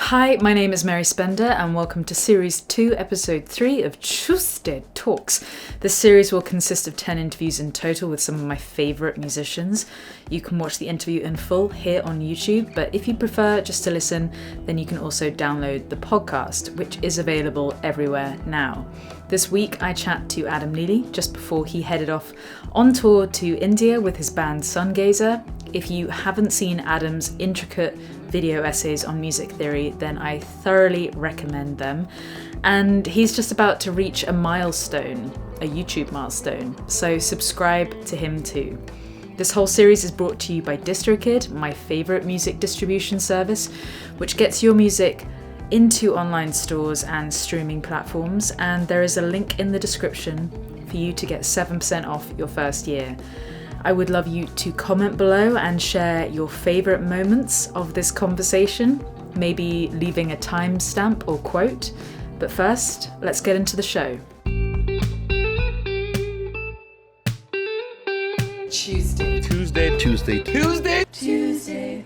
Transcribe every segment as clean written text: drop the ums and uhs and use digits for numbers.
Hi, my name is Mary Spender and welcome to Series 2, Episode 3 of Tuesday Talks. This series will consist of 10 interviews in total with some of my favourite musicians. You can watch the interview in full here on YouTube, but if you prefer just to listen, then you can also download the podcast, which is available everywhere now. This week I chat to Adam Neely just before he headed off on tour to India with his band Sungazer. If you haven't seen Adam's intricate video essays on music theory, then I thoroughly recommend them. And he's just about to reach a milestone, a YouTube milestone, so subscribe to him too. This whole series is brought to you by DistroKid, my favourite music distribution service, which gets your music into online stores and streaming platforms, and there is a link in the description for you to get 7% off your first year. I would love you to comment below and share your favourite moments of this conversation, maybe leaving a timestamp or quote. But first, let's get into the show. Tuesday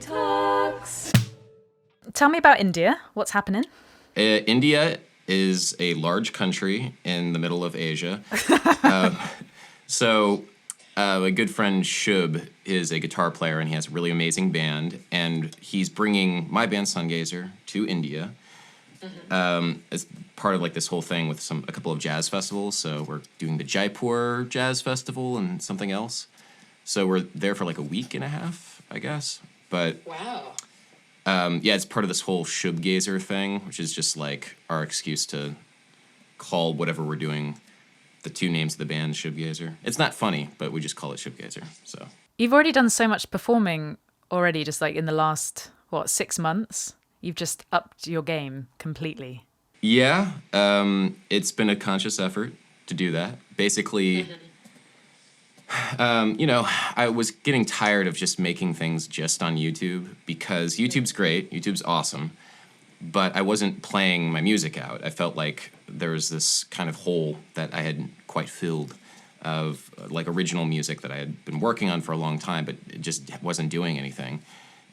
Talks. Tell me about India. What's happening? India is a large country in the middle of Asia. A good friend, Shub, is a guitar player, and he has a really amazing band, and he's bringing my band, Sungazer, to India as part of like this whole thing with a couple of jazz festivals. So we're doing the Jaipur Jazz Festival and something else. So we're there for like a week and a half, I guess. But wow. It's part of this whole Shubgazer thing, which is just like our excuse to call whatever we're doing the two names of the band, Shubgazer. It's not funny, but we just call it Shubgazer. So you've already done so much performing already, just like in the last 6 months. You've just upped your game completely. Yeah, it's been a conscious effort to do that. Basically, I was getting tired of just making things just on YouTube, because YouTube's great, YouTube's awesome, but I wasn't playing my music out. I felt like there was this kind of hole that I hadn't quite filled of like original music that I had been working on for a long time, but it just wasn't doing anything.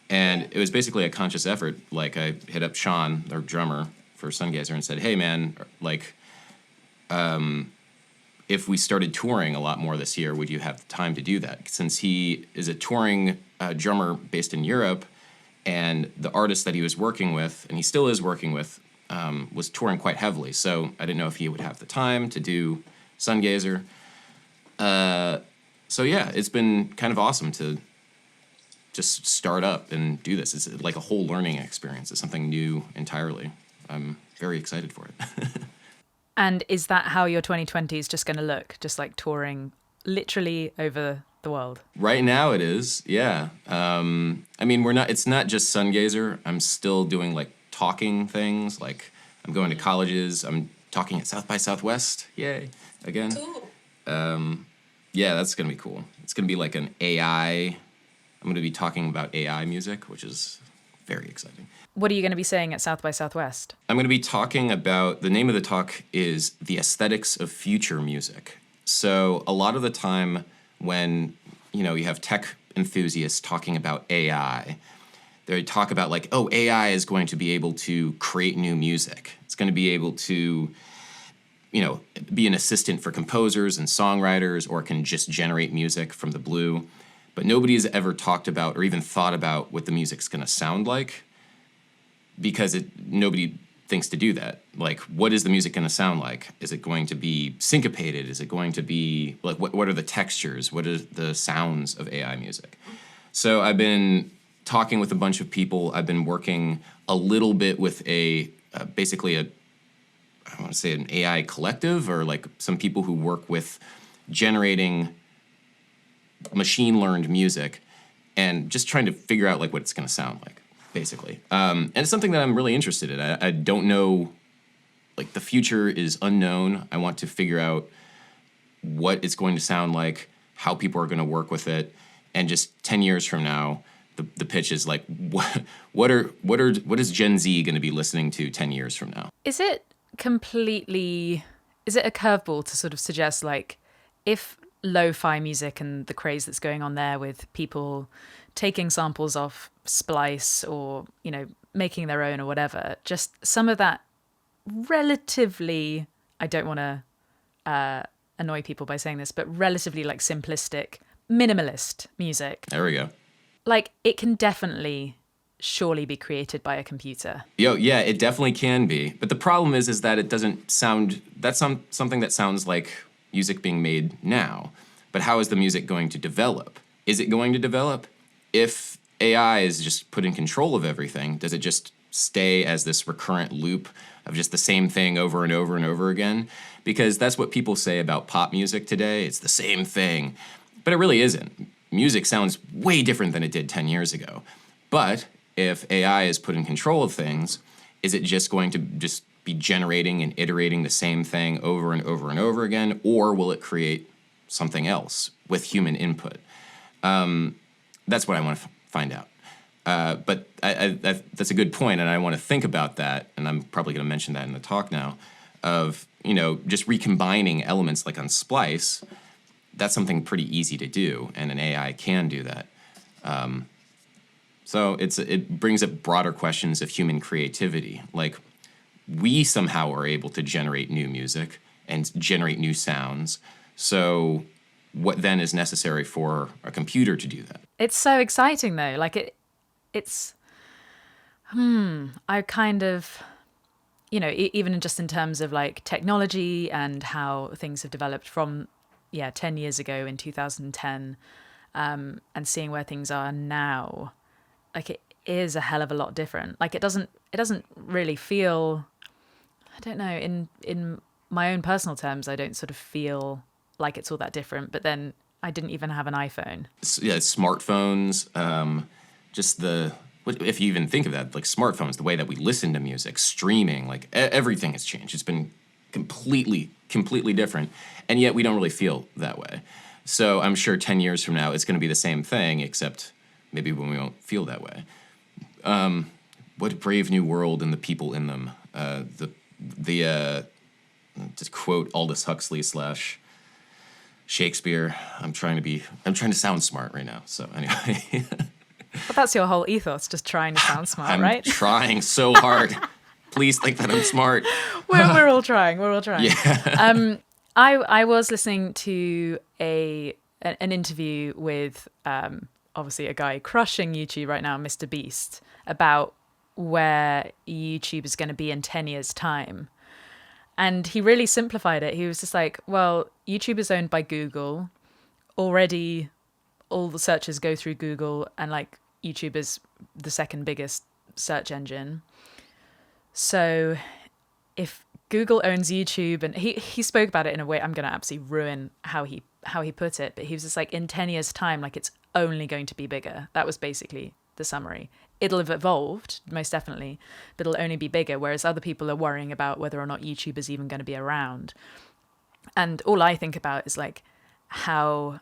And it was basically a conscious effort. Like I hit up Sean, their drummer for Sungazer, and said, hey man, like, if we started touring a lot more this year, would you have the time to do that? Since he is a touring drummer based in Europe, and the artist that he was working with, and he still is working with, was touring quite heavily. So I didn't know if he would have the time to do Sungazer. It's been kind of awesome to just start up and do this. It's like a whole learning experience. It's something new entirely. I'm very excited for it. And is that how your 2020 is just going to look? Just like touring literally over the world? Right now it is, yeah. It's not just Sungazer. I'm still doing like talking things. Like I'm going to colleges. I'm talking at South by Southwest. Yay, again. Cool. That's going to be cool. It's going to be like an AI. I'm going to be talking about AI music, which is very exciting. What are you going to be saying at South by Southwest? I'm going to be talking about, the name of the talk is The Aesthetics of Future Music. So a lot of the time when, you have tech enthusiasts talking about AI, they talk about like, oh, AI is going to be able to create new music. It's going to be able to, be an assistant for composers and songwriters, or can just generate music from the blue. But nobody has ever talked about or even thought about what the music's going to sound like, because nobody thinks to do that. Like, what is the music going to sound like? Is it going to be syncopated? Is it going to be, like, what are the textures? What are the sounds of AI music? So I've been talking with a bunch of people. I've been working a little bit with I want to say an AI collective, or like some people who work with generating machine-learned music and just trying to figure out like what it's going to sound like, basically. And it's something that I'm really interested in. I don't know, like the future is unknown. I want to figure out what it's going to sound like, how people are going to work with it, and just 10 years from now, the pitch is like, what is Gen Z going to be listening to 10 years from now? Is it a curveball to sort of suggest like, if lo-fi music and the craze that's going on there with people taking samples off splice or, making their own or whatever, just some of that relatively, I don't want to annoy people by saying this, but relatively like simplistic, minimalist music. There we go. Like it can definitely surely be created by a computer. Yeah, it definitely can be. But the problem is that it doesn't sound, that's something that sounds like music being made now. But how is the music going to develop? Is it going to develop? If AI is just put in control of everything, does it just stay as this recurrent loop of just the same thing over and over and over again? Because that's what people say about pop music today. It's the same thing. But it really isn't. Music sounds way different than it did 10 years ago. But if AI is put in control of things, is it just going to just be generating and iterating the same thing over and over and over again? Or will it create something else with human input? That's what I want to find out. But that's a good point, and I want to think about that, and I'm probably going to mention that in the talk now, of, just recombining elements like on Splice. That's something pretty easy to do, and an AI can do that. So it brings up broader questions of human creativity. Like, we somehow are able to generate new music and generate new sounds. So what then is necessary for a computer to do that? It's so exciting though. Like it's I kind of, even just in terms of like technology and how things have developed from 10 years ago in 2010, and seeing where things are now, like it is a hell of a lot different. Like it doesn't really feel, I don't know, in my own personal terms, I don't sort of feel like it's all that different. But then I didn't even have an iPhone. Yeah, smartphones, if you even think of that, like smartphones, the way that we listen to music, streaming, like everything has changed. It's been completely different, and yet we don't really feel that way. So I'm sure 10 years from now, it's going to be the same thing, except maybe when we won't feel that way. What brave new world and the people in them. To quote Aldous Huxley / Shakespeare, I'm trying to sound smart right now. So anyway. But that's your whole ethos, just trying to sound smart, right? I'm trying so hard. Please think that I'm smart. We're all trying. We're all trying. Yeah. I was listening to an interview with obviously a guy crushing YouTube right now, Mr. Beast, about where YouTube is going to be in 10 years' time. And he really simplified it. He was just like, well, YouTube is owned by Google. Already all the searches go through Google, and like YouTube is the second biggest search engine. So if Google owns YouTube, and he spoke about it in a way, I'm going to absolutely ruin how he put it, but he was just like, in 10 years time, like it's only going to be bigger. That was basically the summary. It'll have evolved, most definitely, but it'll only be bigger, whereas other people are worrying about whether or not YouTube is even going to be around. And all I think about is like how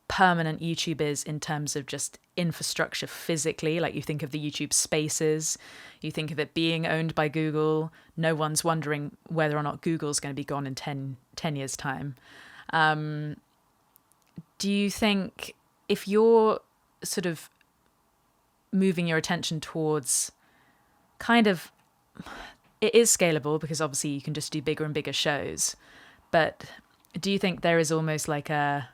permanent YouTube is in terms of just infrastructure physically. Like you think of the YouTube spaces, you think of it being owned by Google. No one's wondering whether or not Google's going to be gone in 10 years' time. Do you think if you're sort of moving your attention towards kind of, it is scalable because obviously you can just do bigger and bigger shows, but do you think there is almost like a,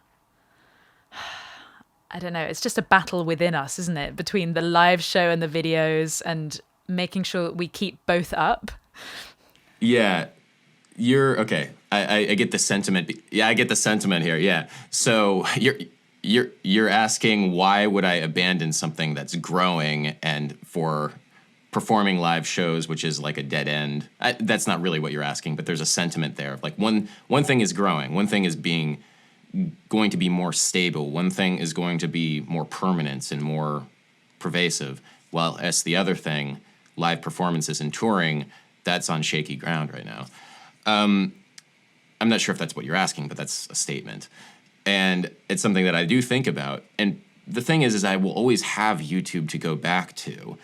I don't know, it's just a battle within us, isn't it? Between the live show and the videos and making sure we keep both up. Yeah, you're okay. I get the sentiment. Yeah, I get the sentiment here. Yeah. So you're asking, why would I abandon something that's growing and for performing live shows, which is like a dead end? That's not really what you're asking, but there's a sentiment there. Like one thing is growing. One thing is going to be more stable. One thing is going to be more permanent and more pervasive. While as the other thing, live performances and touring, that's on shaky ground right now. I'm not sure if that's what you're asking, but that's a statement. And it's something that I do think about. And the thing is I will always have YouTube to go back to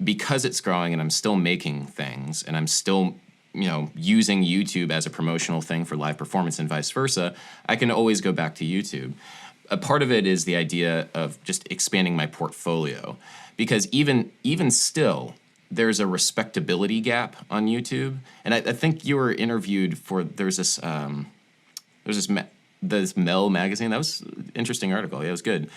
because it's growing and I'm still making things and I'm still, using YouTube as a promotional thing for live performance and vice versa. I can always go back to YouTube. A part of it is the idea of just expanding my portfolio because even still, there's a respectability gap on YouTube. And I think you were interviewed for this Mel magazine. That was an interesting article. Yeah, it was good.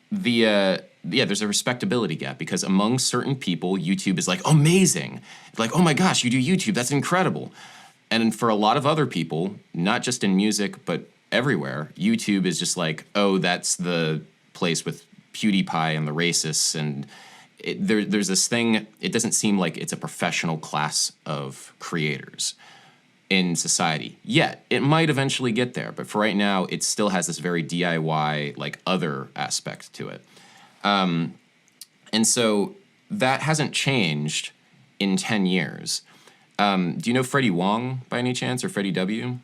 There's a respectability gap because among certain people, YouTube is like amazing, like, oh my gosh, you do YouTube, that's incredible. And for a lot of other people, not just in music but everywhere, YouTube is just like, oh, that's the place with PewDiePie and the racists, and there's this thing. It doesn't seem like it's a professional class of creators in society yet. It might eventually get there, but for right now, it still has this very DIY, like, other aspect to it. And so that hasn't changed in 10 years. Do you know Freddie Wong by any chance, or Freddie W?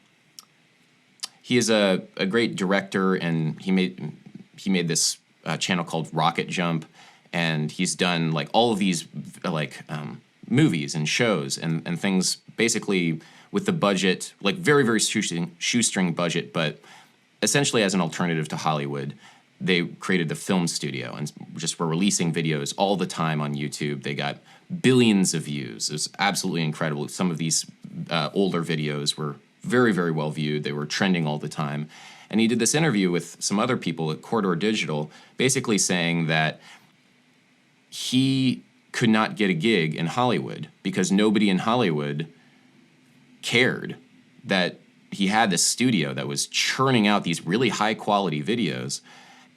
He is a great director, and he made this channel called Rocket Jump, and he's done like all of these movies and shows and things basically with the budget, like very, very shoestring budget, but essentially as an alternative to Hollywood. They created the film studio and just were releasing videos all the time on YouTube. They got billions of views. It was absolutely incredible. Some of these older videos were very, very well viewed. They were trending all the time. And he did this interview with some other people at Corridor Digital, basically saying that he could not get a gig in Hollywood because nobody in Hollywood cared that he had this studio that was churning out these really high-quality videos.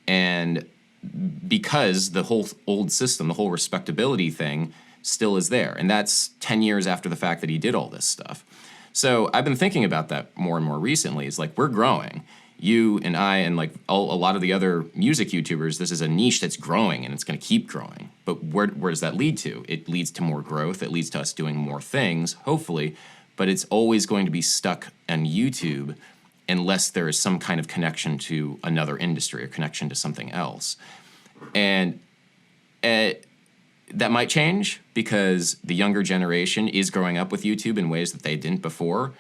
And because the whole old system, the whole respectability thing still is there. And that's 10 years after the fact that he did all this stuff. So I've been thinking about that more and more recently. It's like, we're growing. You and I and like a lot of the other music YouTubers, this is a niche that's growing and it's going to keep growing. But where does that lead to? It leads to more growth. It leads to us doing more things, hopefully. But it's always going to be stuck on YouTube unless there is some kind of connection to another industry or connection to something else. And that might change because the younger generation is growing up with YouTube in ways that they didn't before,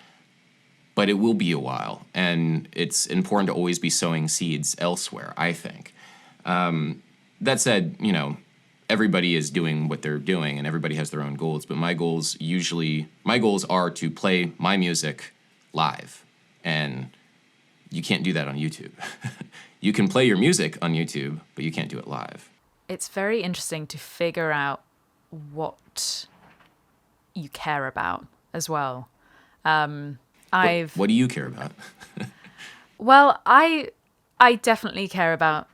but it will be a while. And it's important to always be sowing seeds elsewhere, I think. That said, everybody is doing what they're doing and everybody has their own goals, but my goals are to play my music live. And you can't do that on YouTube. You can play your music on YouTube, but you can't do it live. It's very interesting to figure out what you care about as well. What do you care about? Well, I definitely care about.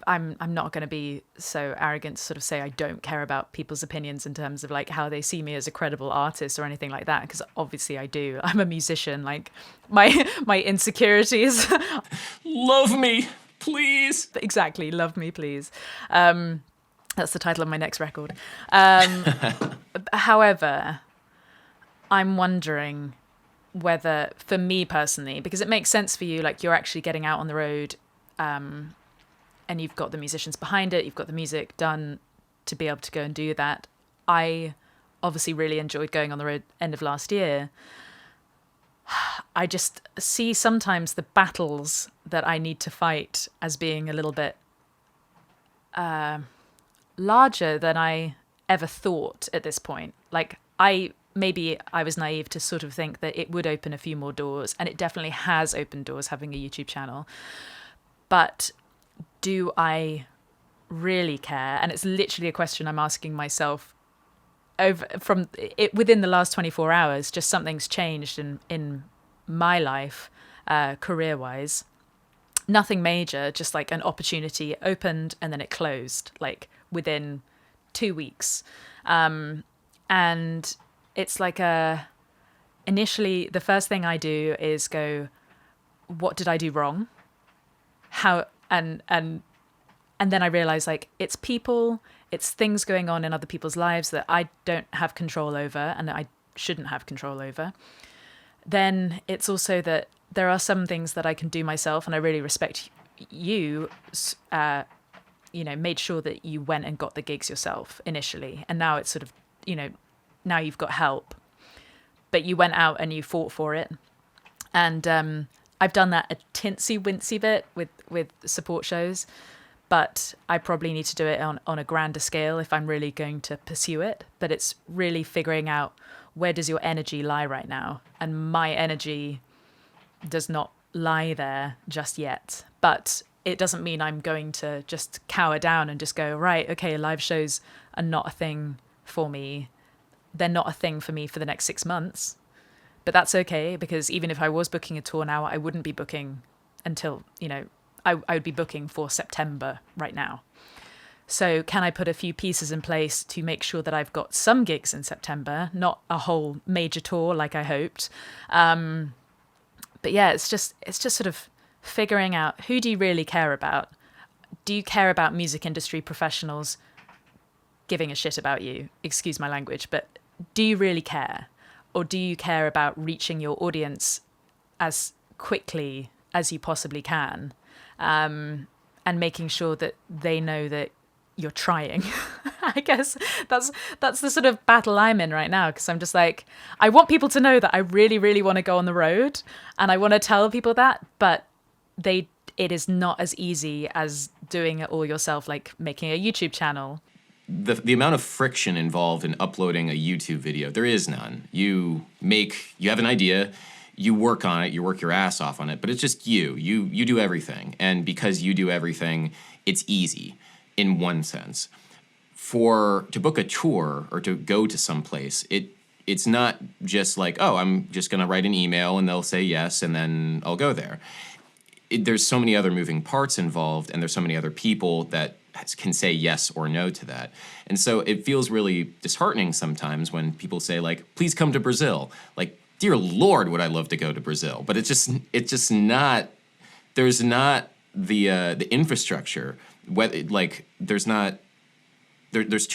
I'm not going to be so arrogant to sort of say I don't care about people's opinions in terms of like how they see me as a credible artist or anything like that, because obviously I do. I'm a musician. Like my insecurities. Love me, please. Exactly, love me, please. That's the title of my next record. However, I'm wondering whether, for me personally, because it makes sense for you, like you're actually getting out on the road. And you've got the musicians behind it, you've got the music done to be able to go and do that. I obviously really enjoyed going on the road end of last year. I just see sometimes the battles that I need to fight as being a little bit larger than I ever thought at this point. Like, maybe I was naive to sort of think that it would open a few more doors, and it definitely has opened doors having a YouTube channel. But do I really care? And it's literally a question I'm asking myself within the last 24 hours. Just something's changed in my life, career-wise. Nothing major, just like an opportunity opened and then it closed, like within 2 weeks. And it's like initially the first thing I do is go, what did I do wrong? How, and then I realize like it's people, it's things going on in other people's lives that I don't have control over and that I shouldn't have control over. Then it's also that there are some things that I can do myself, and I really respect you, made sure that you went and got the gigs yourself initially. And now it's sort of, now you've got help, but you went out and you fought for it. And I've done that a tinsy wincy bit with support shows, but I probably need to do it on a grander scale if I'm really going to pursue it. But it's really figuring out, where does your energy lie right now? And my energy does not lie there just yet. But it doesn't mean I'm going to just cower down and just go, right, okay, live shows are not a thing for me. They're not a thing for me for the next 6 months. But that's okay, because even if I was booking a tour now, I wouldn't be booking until, I would be booking for September right now. So can I put a few pieces in place to make sure that I've got some gigs in September, not a whole major tour like I hoped. But yeah, it's just sort of figuring out, who do you really care about? Do you care about music industry professionals giving a shit about you? Excuse my language, but do you really care? Or do you care about reaching your audience as quickly as you possibly can, and making sure that they know that you're trying? I guess that's the sort of battle I'm in right now, because I'm just like, I want people to know that I really, really want to go on the road, and I want to tell people that, but it is not as easy as doing it all yourself, like making a YouTube channel. The amount of friction involved in uploading a YouTube video, there is none. You have an idea, you work on it, you work your ass off on it, but it's just you do everything. And because you do everything, it's easy in one sense. To book a tour or to go to some place, it's not just like, oh, I'm just going to write an email and they'll say yes and then I'll go there. There's so many other moving parts involved, and there's so many other people that can say yes or no to that. And so it feels really disheartening sometimes when people say, like, please come to Brazil. Like, dear Lord, would I love to go to Brazil. But it's just not, there's not the infrastructure. Like, there's not, it's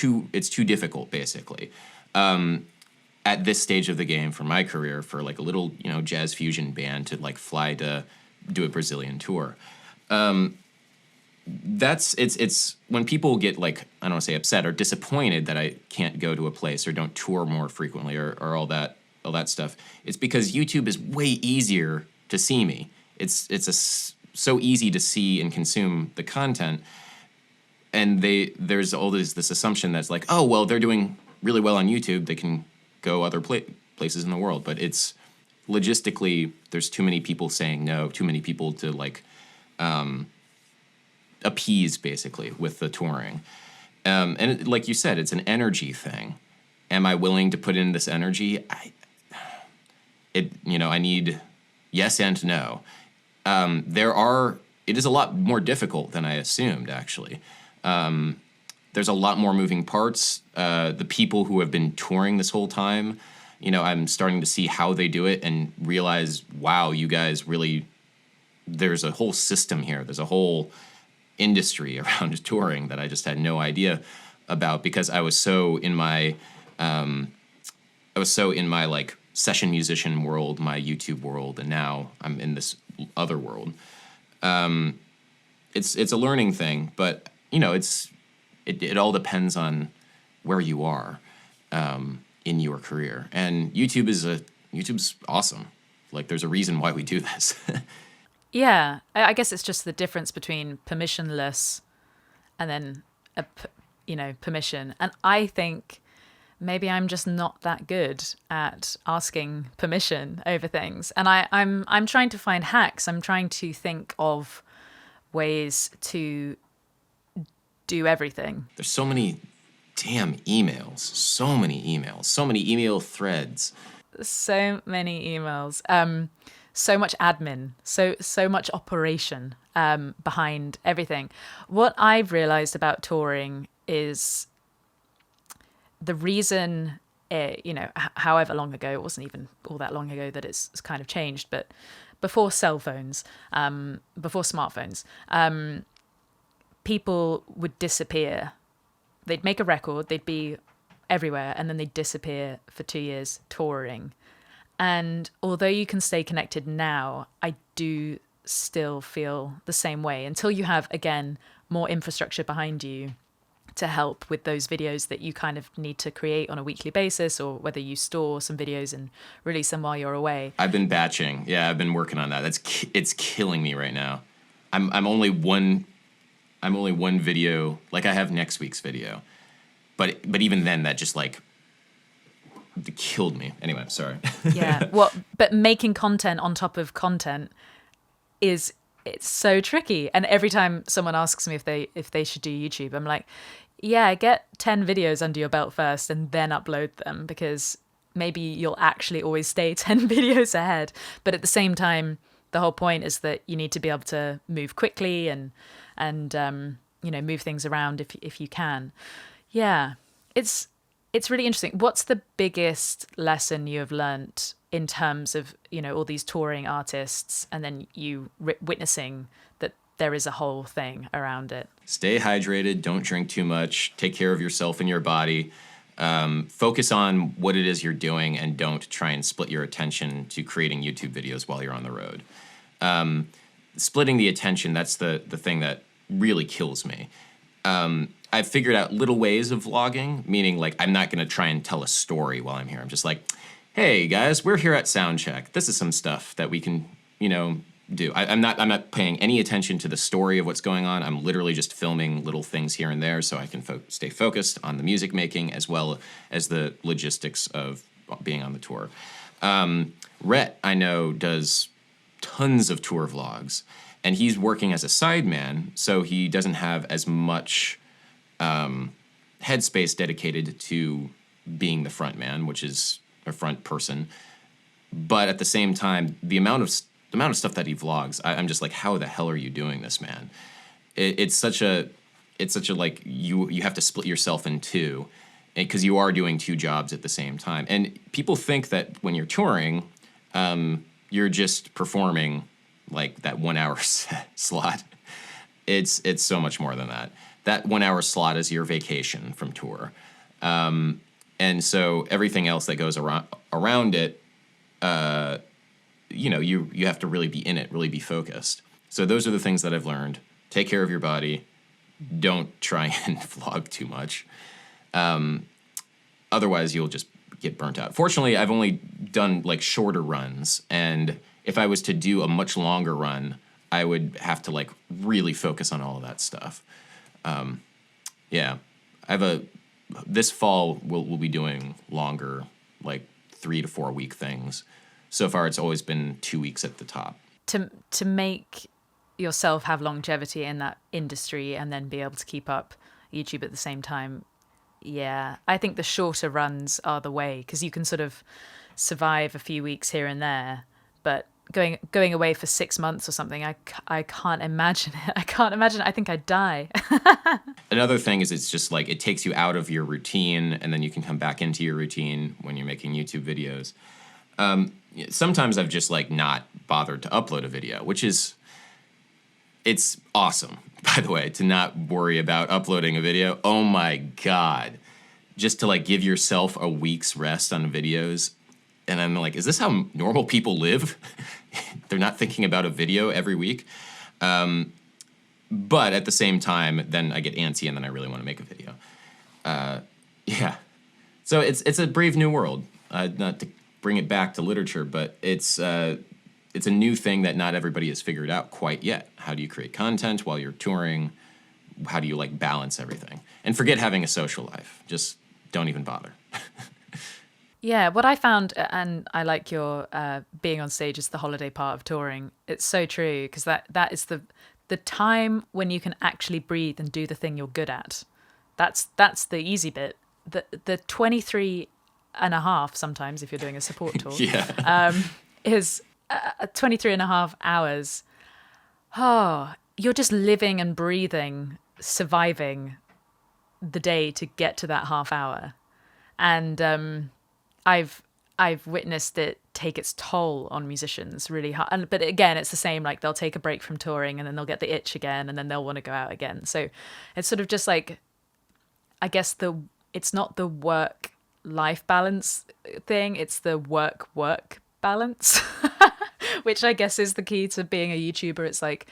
too difficult, basically. At this stage of the game for my career, for like a little, jazz fusion band to like fly to do a Brazilian tour. It's when people get, like, I don't want to say upset or disappointed that I can't go to a place or don't tour more frequently or all that stuff. It's because YouTube is way easier to see me. It's so easy to see and consume the content, and there's always this assumption that's like, oh well, they're doing really well on YouTube, they can go other places in the world, but it's logistically, there's too many people saying no, too many people to like appease, basically, with the touring. And like you said, it's an energy thing. Am I willing to put in this energy? I need yes and no. It is a lot more difficult than I assumed, actually. There's a lot more moving parts. The people who have been touring this whole time, I'm starting to see how they do it and realize, wow, you guys really, there's a whole system here. There's a whole industry around touring that I just had no idea about, because I was so in my like session musician world, my YouTube world, and now I'm in this other world. It's a learning thing, but it all depends on where you are in your career. And YouTube's awesome. Like, there's a reason why we do this. Yeah, I guess it's just the difference between permissionless and then permission. And I think maybe I'm just not that good at asking permission over things. And I'm trying to find hacks. I'm trying to think of ways to do everything. There's so many damn emails, so many email threads. So many emails. So much admin, so much operation behind everything. What I've realized about touring is the reason, however long ago, it wasn't even all that long ago that it's kind of changed, but before cell phones, before smartphones, people would disappear. They'd make a record, they'd be everywhere, and then they'd disappear for 2 years touring. And although you can stay connected now, I do still feel the same way until you have, again, more infrastructure behind you to help with those videos that you kind of need to create on a weekly basis, or whether you store some videos and release them while you're away. I've been batching. Yeah, I've been working on that. It's killing me right now. I'm only one I'm only one video. Like I have next week's video, but even then, that just like killed me. Anyway, sorry. Yeah. Well, but making content on top of content it's so tricky. And every time someone asks me if they should do YouTube, I'm like, yeah, get 10 videos under your belt first and then upload them, because maybe you'll actually always stay 10 videos ahead. But at the same time, the whole point is that you need to be able to move quickly and move things around if you can. Yeah, it's really interesting. What's the biggest lesson you have learnt in terms of, all these touring artists, and then you witnessing that there is a whole thing around it? Stay hydrated. Don't drink too much. Take care of yourself and your body. Focus on what it is you're doing, and don't try and split your attention to creating YouTube videos while you're on the road. Splitting the attention, that's the thing that really kills me. I've figured out little ways of vlogging, meaning like I'm not going to try and tell a story while I'm here. I'm just like, hey guys, we're here at Soundcheck. This is some stuff that we can, do. I'm not paying any attention to the story of what's going on. I'm literally just filming little things here and there so I can stay focused on the music making as well as the logistics of being on the tour. Rhett, I know, does tons of tour vlogs, and he's working as a sideman, so he doesn't have as much headspace dedicated to being the front man, which is a front person. But at the same time, the amount of stuff that he vlogs, I'm just like, how the hell are you doing this, man? It's such a like you have to split yourself in two, because you are doing two jobs at the same time. And people think that when you're touring, you're just performing like that 1 hour slot. It's so much more than that. That 1 hour slot is your vacation from tour. And so everything else that goes around it, you have to really be in it, really be focused. So those are the things that I've learned. Take care of your body. Don't try and vlog too much. Otherwise, you'll just get burnt out. Fortunately, I've only done like shorter runs, and if I was to do a much longer run, I would have to like really focus on all of that stuff. This fall we'll be doing longer, like 3 to 4 week things. So far, it's always been 2 weeks at the top. To make yourself have longevity in that industry and then be able to keep up YouTube at the same time, yeah, I think the shorter runs are the way, because you can sort of survive a few weeks here and there, but going away for 6 months or something, I can't imagine it. I can't imagine it. I think I'd die. Another thing is it's just like it takes you out of your routine, and then you can come back into your routine when you're making YouTube videos. Sometimes I've just like not bothered to upload a video, it's awesome, by the way, to not worry about uploading a video. Oh my God. Just to like give yourself a week's rest on videos. And I'm like, is this how normal people live? They're not thinking about a video every week. But at the same time, then I get antsy and then I really want to make a video. Yeah. So it's a brave new world. Not to bring it back to literature, but it's a new thing that not everybody has figured out quite yet. How do you create content while you're touring? How do you like balance everything? And forget having a social life. Just don't even bother. Yeah, what I found, and I like your being on stage is the holiday part of touring. It's so true, because that is the time when you can actually breathe and do the thing you're good at. That's the easy bit. The 23 and a half, sometimes if you're doing a support tour, is 23 and a half hours. Oh, you're just living and breathing, surviving the day to get to that half hour. And I've witnessed it take its toll on musicians really hard. But again, it's the same, like they'll take a break from touring and then they'll get the itch again and then they'll want to go out again. So it's sort of just like, I guess it's not the work-life balance thing, it's the work-work balance, which I guess is the key to being a YouTuber. It's like,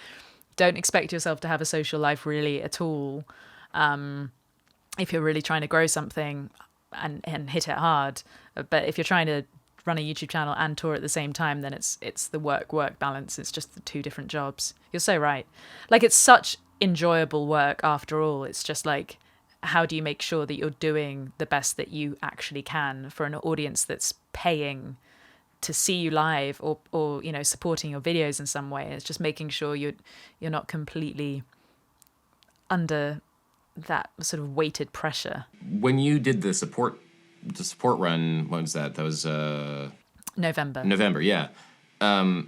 don't expect yourself to have a social life really at all. If you're really trying to grow something and hit it hard. But if you're trying to run a YouTube channel and tour at the same time, then it's the work balance. It's just the two different jobs. You're so right. Like it's such enjoyable work after all. It's just like, how do you make sure that you're doing the best that you actually can for an audience that's paying to see you live, or supporting your videos in some way? It's just making sure you're not completely under that sort of weighted pressure. When you did the support run, when was that? That was November. November, yeah. Were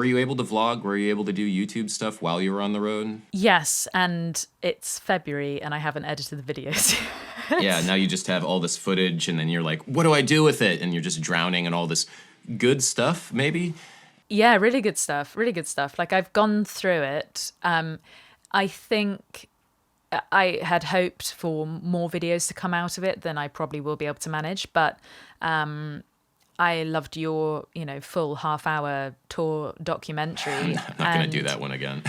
you able to vlog? Were you able to do YouTube stuff while you were on the road? Yes, and it's February and I haven't edited the videos. Yeah, now you just have all this footage and then you're like, what do I do with it? And you're just drowning in all this good stuff, maybe? Yeah, really good stuff. Really good stuff. Like, I've gone through it. I think I had hoped for more videos to come out of it than I probably will be able to manage, but I loved your, full half-hour tour documentary. I'm not going to do that one again.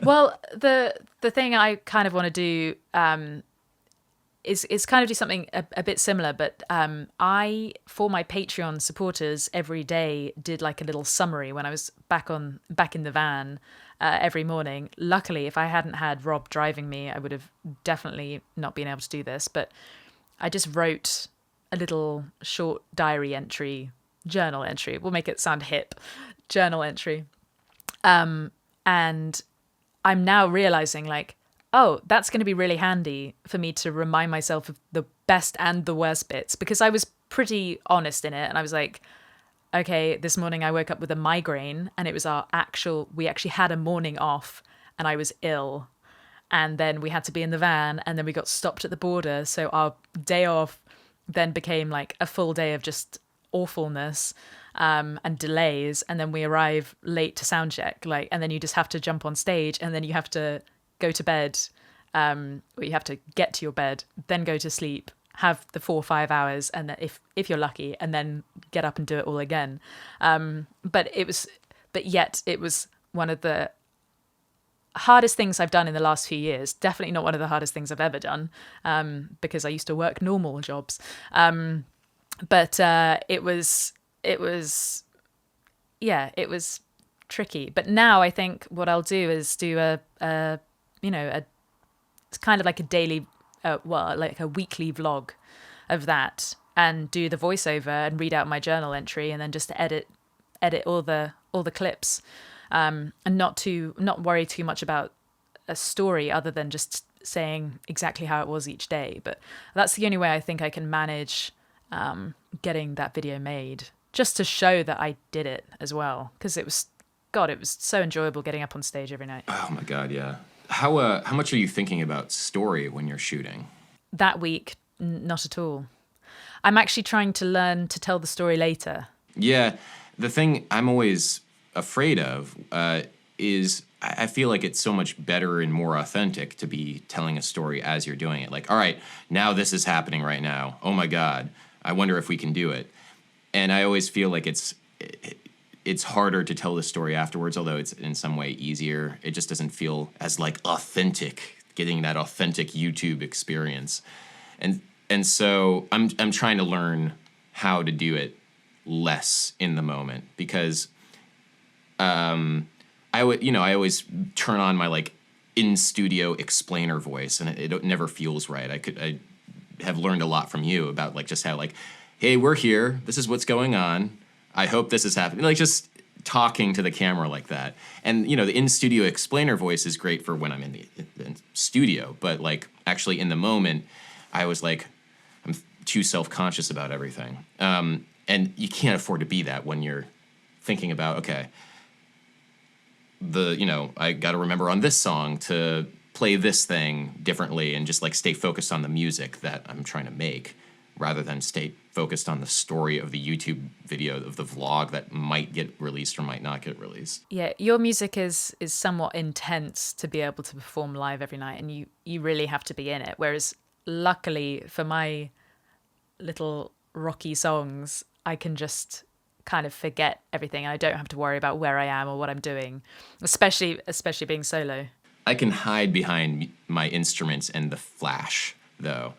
Well, the thing I kind of want to do is kind of do something a bit similar, but I, for my Patreon supporters, every day did like a little summary when I was back in the van every morning. Luckily, if I hadn't had Rob driving me, I would have definitely not been able to do this, but I just wrote a little short journal entry. We'll make it sound hip. Journal entry. And I'm now realizing, like, oh, that's going to be really handy for me to remind myself of the best and the worst bits, because I was pretty honest in it. And I was like, okay, this morning I woke up with a migraine, and it was we actually had a morning off and I was ill. And then we had to be in the van, and then we got stopped at the border. So our day off then became like a full day of just awfulness and delays. And then we arrive late to sound check, and then you just have to jump on stage, and then you have to go to bed, or you have to get to your bed, then go to sleep, have the 4 or 5 hours, and then if you're lucky, and then get up and do it all again. But yet it was one of the hardest things I've done in the last few years. Definitely not one of the hardest things I've ever done, because I used to work normal jobs. But it was tricky. But now I think what I'll do is do it's kind of like a daily, like a weekly vlog of that, and do the voiceover and read out my journal entry, and then just edit all the clips, and not worry too much about a story other than just saying exactly how it was each day. But that's the only way I think I can manage getting that video made, just to show that I did it as well, because it was so enjoyable getting up on stage every night. Oh my God, yeah. How much are you thinking about story when you're shooting? That week, not at all. I'm actually trying to learn to tell the story later. Yeah, the thing I'm always afraid of is I feel like it's so much better and more authentic to be telling a story as you're doing it. Like, all right, now this is happening right now. Oh my God, I wonder if we can do it. And I always feel like it's harder to tell the story afterwards, although it's in some way easier. It just doesn't feel as like authentic, getting that authentic YouTube experience. And so I'm trying to learn how to do it less in the moment, because I always turn on my like in studio explainer voice, and it never feels right. I have learned a lot from you about like just how like, hey, we're here. This is what's going on. I hope this is happening. Like just talking to the camera like that. And, the in-studio explainer voice is great for when I'm in the studio. But, like, actually in the moment, I was like, I'm too self-conscious about everything. And you can't afford to be that when you're thinking about, okay, I got to remember on this song to play this thing differently, and just, like, stay focused on the music that I'm trying to make, rather than stay focused on the story of the YouTube video, of the vlog that might get released or might not get released. Yeah, your music is somewhat intense to be able to perform live every night, and you really have to be in it. Whereas luckily for my little rocky songs, I can just kind of forget everything. I don't have to worry about where I am or what I'm doing, especially being solo. I can hide behind my instruments and the flash, though.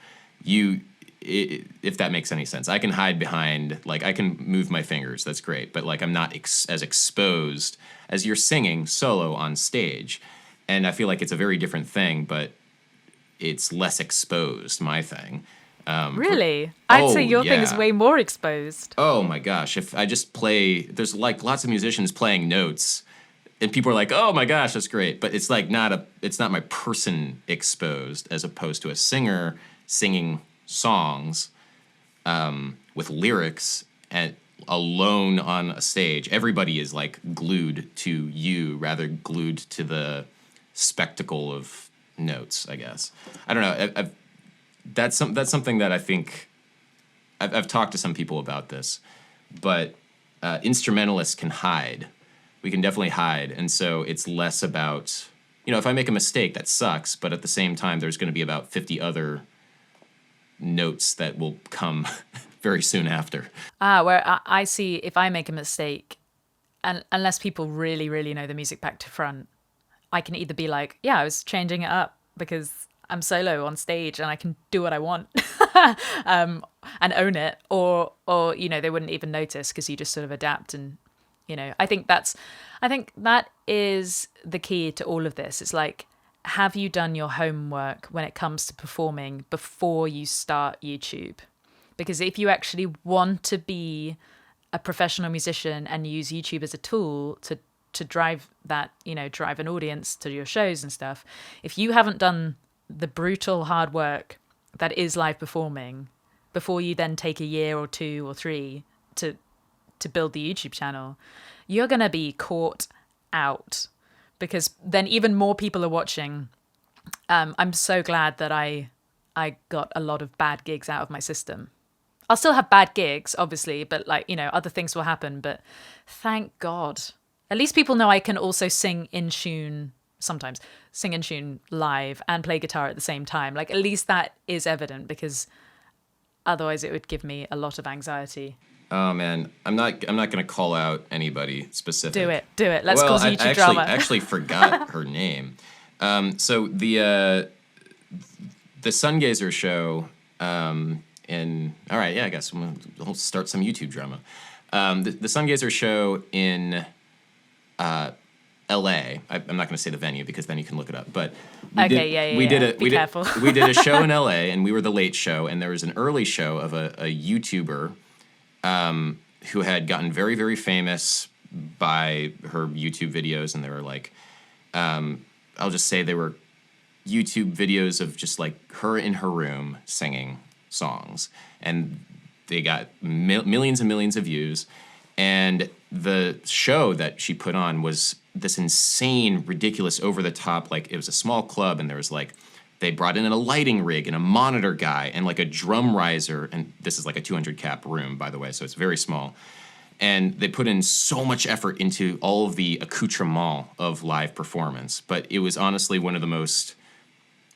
If that makes any sense. I can hide behind, like, I can move my fingers, that's great, but, like, I'm not as exposed as you're singing solo on stage. And I feel like it's a very different thing, but it's less exposed, my thing. Really? I'd say Oh, your thing is yeah. way more exposed. Oh my gosh. If I just play, there's like lots of musicians playing notes and people are like, "Oh my gosh, that's great." But it's like it's not my person exposed as opposed to a singer singing songs with lyrics and alone on a stage. Everybody is like glued to you rather glued to the spectacle of notes, I guess. I don't know. That's something that I think I've talked to some people about this, but instrumentalists can hide. We can definitely hide, and so it's less about, if I make a mistake, that sucks, but at the same time, there's going to be about 50 other notes that will come very soon after. Where I see if I make a mistake, and unless people really, really know the music back to front, I can either be like, yeah, I was changing it up because I'm solo on stage and I can do what I want and own it, or they wouldn't even notice because you just sort of adapt. And I think that is the key to all of this. It's like, have you done your homework when it comes to performing before you start YouTube? Because if you actually want to be a professional musician and use YouTube as a tool to drive that, drive an audience to your shows and stuff, if you haven't done the brutal hard work that is live performing before you then take a year or 2 or 3 to build the YouTube channel, you're going to be caught out, because then even more people are watching. I'm so glad that I got a lot of bad gigs out of my system. I'll still have bad gigs, obviously, but other things will happen. But thank God. At least people know I can also sing in tune, sometimes sing in tune live and play guitar at the same time. Like, at least that is evident, because otherwise it would give me a lot of anxiety. Oh man, I'm not going to call out anybody specific. Do it. Let's cause YouTube drama. I actually forgot her name. So the Sungazer show. All right, yeah, I guess we'll start some YouTube drama. The Sungazer show in L.A. I'm not going to say the venue because then you can look it up. But we Be careful. We did a show in L.A. and we were the late show, and there was an early show of a YouTuber who had gotten very, very famous by her YouTube videos, and they were like, I'll just say they were YouTube videos of just like her in her room singing songs, and they got millions and millions of views. And the show that she put on was this insane, ridiculous, over the top, like it was a small club, and there was like, they brought in a lighting rig and a monitor guy and like a drum riser, and this is like a 200 cap room, by the way, so it's very small. And they put in so much effort into all of the accoutrement of live performance, but it was honestly one of the most,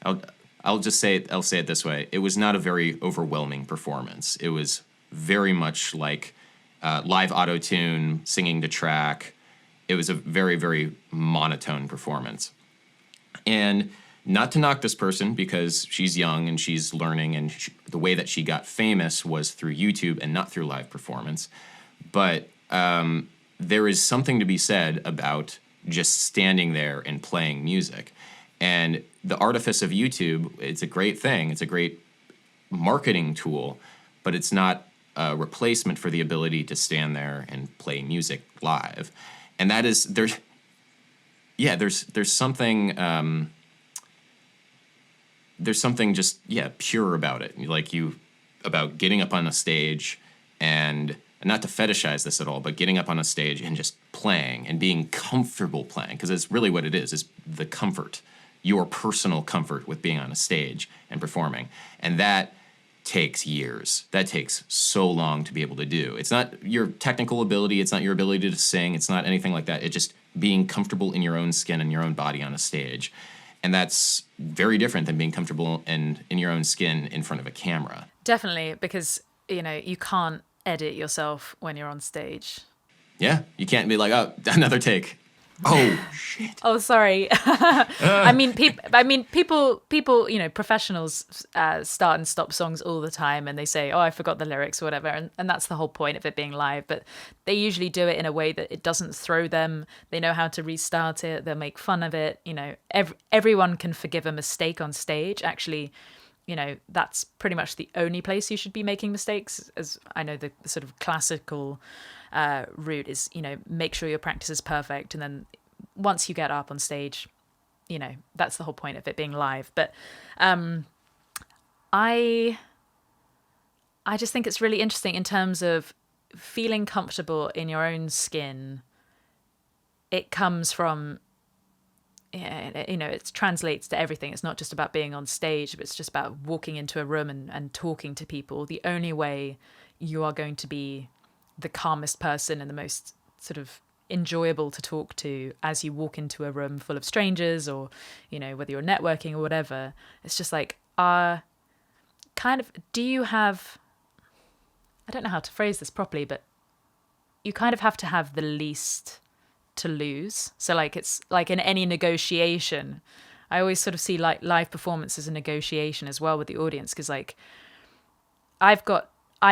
I'll say it this way. It was not a very overwhelming performance. It was very much like live auto-tune, singing to track. It was a very, very monotone performance. And not to knock this person, because she's young and she's learning, and the way that she got famous was through YouTube and not through live performance. But there is something to be said about just standing there and playing music. And the artifice of YouTube, it's a great thing. It's a great marketing tool, but it's not a replacement for the ability to stand there and play music live. And that is, there's something, there's something just, pure about it. About getting up on a stage and not to fetishize this at all, but getting up on a stage and just playing and being comfortable playing, because it's really what it is the comfort, your personal comfort with being on a stage and performing. And that takes years. That takes so long to be able to do. It's not your technical ability. It's not your ability to sing. It's not anything like that. It's just being comfortable in your own skin and your own body on a stage. And that's very different than being comfortable in your own skin in front of a camera. Definitely, because, you can't edit yourself when you're on stage. Yeah, you can't be like, oh, another take. Oh shit. Oh, sorry. People, professionals start and stop songs all the time, and they say, "Oh, I forgot the lyrics" or whatever, and that's the whole point of it being live. But they usually do it in a way that it doesn't throw them. They know how to restart it. They'll make fun of it. Everyone can forgive a mistake on stage. Actually, that's pretty much the only place you should be making mistakes. As I know, the sort of classical route is, make sure your practice is perfect, and then once you get up on stage, that's the whole point of it being live. But I just think it's really interesting in terms of feeling comfortable in your own skin. It comes from, it translates to everything. It's not just about being on stage, but it's just about walking into a room and talking to people. The only way you are going to be the calmest person and the most sort of enjoyable to talk to as you walk into a room full of strangers, or whether you're networking or whatever, it's just like do you have, I don't know how to phrase this properly, but you kind of have to have the least to lose. So it's like in any negotiation, I always sort of see like live performance as a negotiation as well with the audience, because I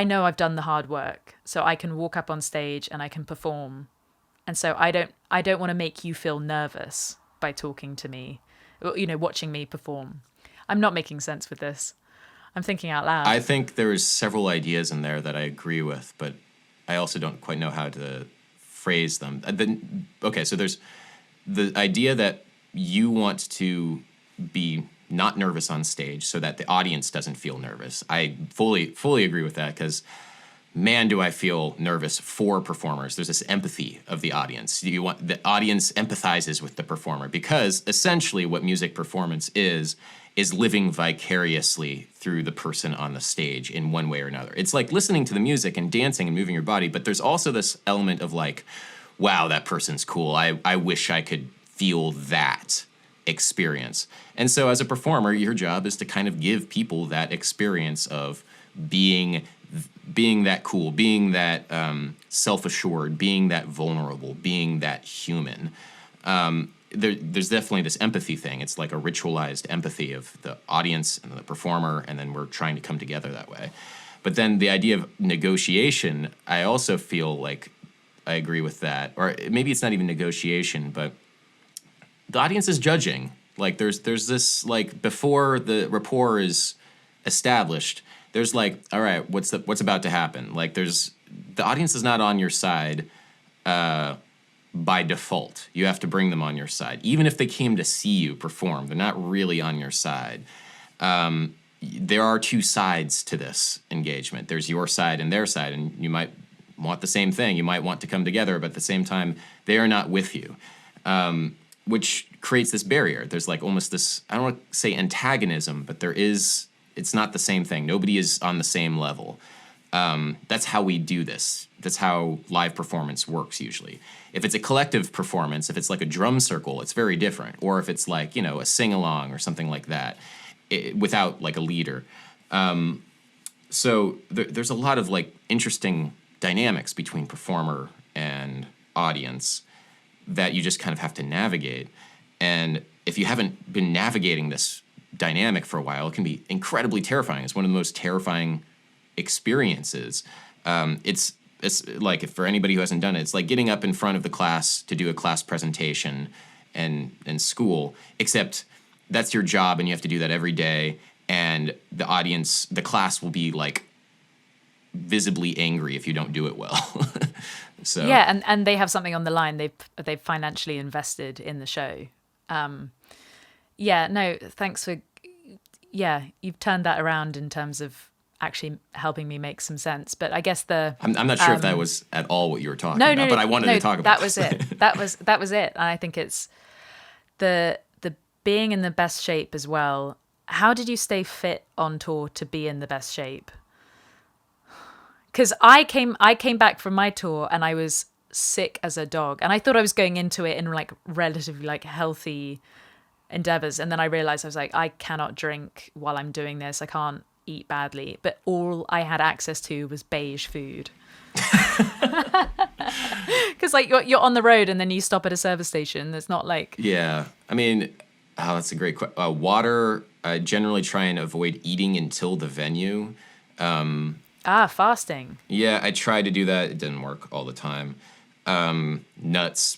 know I've done the hard work, so I can walk up on stage and I can perform. And so I don't want to make you feel nervous by talking to me, watching me perform. I'm not making sense with this. I'm thinking out loud. I think there's several ideas in there that I agree with, but I also don't quite know how to phrase them. Okay, so there's the idea that you want to be not nervous on stage so that the audience doesn't feel nervous. I fully agree with that, because man, do I feel nervous for performers. There's this empathy of the audience. The audience empathizes with the performer, because essentially what music performance is living vicariously through the person on the stage in one way or another. It's like listening to the music and dancing and moving your body, but there's also this element of like, wow, that person's cool. I wish I could feel that experience. And so as a performer, your job is to kind of give people that experience of being that cool, being that self-assured, being that vulnerable, being that human. There's definitely this empathy thing. It's like a ritualized empathy of the audience and the performer, and then we're trying to come together that way. But then the idea of negotiation, I also feel like I agree with that. Or maybe it's not even negotiation, but the audience is judging. Like there's this, like, before the rapport is established, there's like, all right, what's about to happen? Like the audience is not on your side by default. You have to bring them on your side. Even if they came to see you perform, they're not really on your side. There are two sides to this engagement. There's your side and their side, and you might want the same thing. You might want to come together, but at the same time, they are not with you, which creates this barrier. There's like almost this, I don't want to say antagonism, but it's not the same thing. Nobody is on the same level. That's how we do this. That's how live performance works usually. If it's a collective performance, if it's like a drum circle, it's very different. Or if it's like, a sing-along or something like that, without like a leader. So there's a lot of like interesting dynamics between performer and audience that you just kind of have to navigate. And if you haven't been navigating this dynamic for a while, it can be incredibly terrifying. It's one of the most terrifying experiences. It's like, if for anybody who hasn't done it, it's like getting up in front of the class to do a class presentation in school, except that's your job and you have to do that every day, and the class will be like visibly angry if you don't do it well. So yeah, and they have something on the line. They've financially invested in the show. Thanks for you've turned that around in terms of actually helping me make some sense. But I guess I'm not sure if that was at all what you were talking about, but I wanted to talk about that. Was it. That was it. And I think it's the being in the best shape as well. How did you stay fit on tour to be in the best shape? Because I came back from my tour and I was sick as a dog, and I thought I was going into it in like relatively like healthy endeavors, and then I realized I was like, I cannot drink while I'm doing this. I can't eat badly, but all I had access to was beige food. Because like you're on the road and then you stop at a service station. There's not like Yeah. I mean, oh, that's a great question. Water, I generally try and avoid eating until the venue. fasting. Yeah, I tried to do that. It didn't work all the time. Nuts,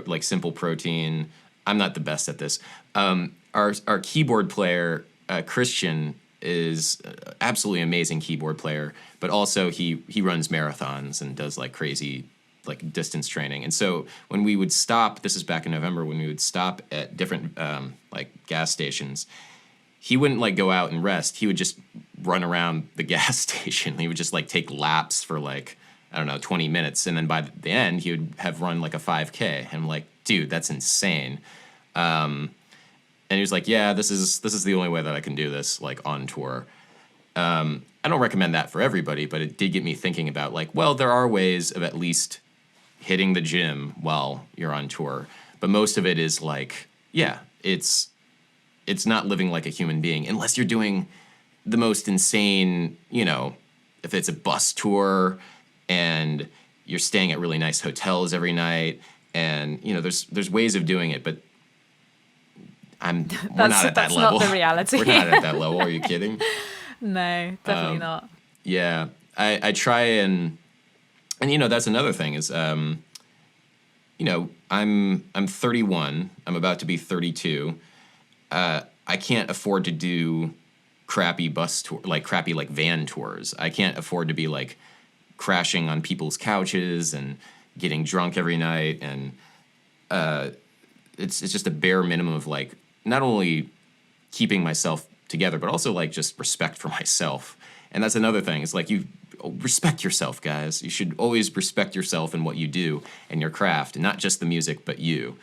like simple protein. I'm not the best at this. Our keyboard player, Christian, is absolutely amazing keyboard player, but also he runs marathons and does like crazy like distance training. And so when we would stop, this is back in November, when we would stop at different like gas stations, he wouldn't like go out and rest. He would just run around the gas station. He would just like take laps for like, I don't know, 20 minutes. And then by the end, he would have run like a 5K. And I'm like, dude, that's insane. And he was like, yeah, this is the only way that I can do this, like on tour. I don't recommend that for everybody, but it did get me thinking about like, well, there are ways of at least hitting the gym while you're on tour. But most of it is like, yeah, it's not living like a human being unless you're doing the most insane, you know, if it's a bus tour and you're staying at really nice hotels every night, and you know, there's ways of doing it, but we're not at that level. That's not the reality. We're not at that level. Are you kidding? No, definitely not. Yeah, I try and you know, that's another thing is, you know, I'm 31. I'm about to be 32. I can't afford to do crappy bus tour, like crappy like van tours. I can't afford to be like crashing on people's couches and getting drunk every night. And it's just a bare minimum of like not only keeping myself together, but also like just respect for myself. And that's another thing. It's like, you respect yourself, guys. You should always respect yourself and what you do and your craft, and not just the music, but you.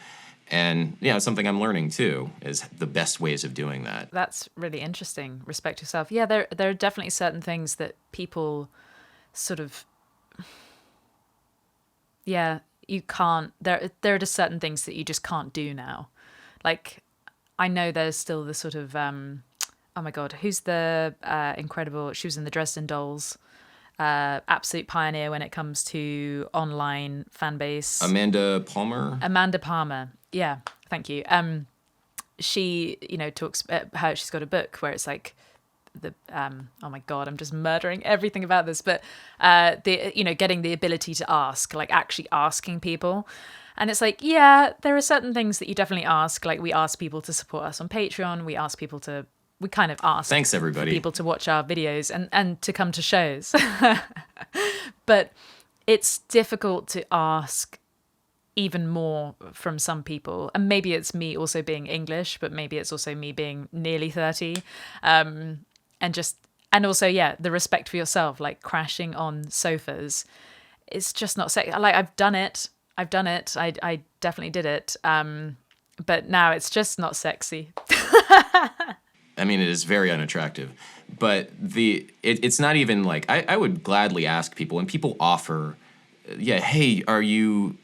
And yeah, something I'm learning too is the best ways of doing that. That's really interesting. Respect yourself. Yeah, there are definitely certain things that people sort of, yeah, you can't. There are just certain things that you just can't do now. Like, I know there's still the sort of, oh my God, who's the incredible? She was in the Dresden Dolls. Absolute pioneer when it comes to online fan base. Amanda Palmer. Yeah, thank you. She, you know, talks how she's got a book where it's like the oh my God, I'm just murdering everything about this, but the, you know, getting the ability to ask, like actually asking people. And it's like, yeah, there are certain things that you definitely ask. Like we ask people to support us on Patreon. We kind of ask, thanks everybody, people to watch our videos and to come to shows. But it's difficult to ask even more from some people. And maybe it's me also being English, but maybe it's also me being nearly 30. And also, yeah, the respect for yourself, like crashing on sofas. It's just not sexy. Like I've done it. I definitely did it. But now it's just not sexy. I mean, it is very unattractive, but it's not even like, I would gladly ask people, and people offer, yeah, hey, where are you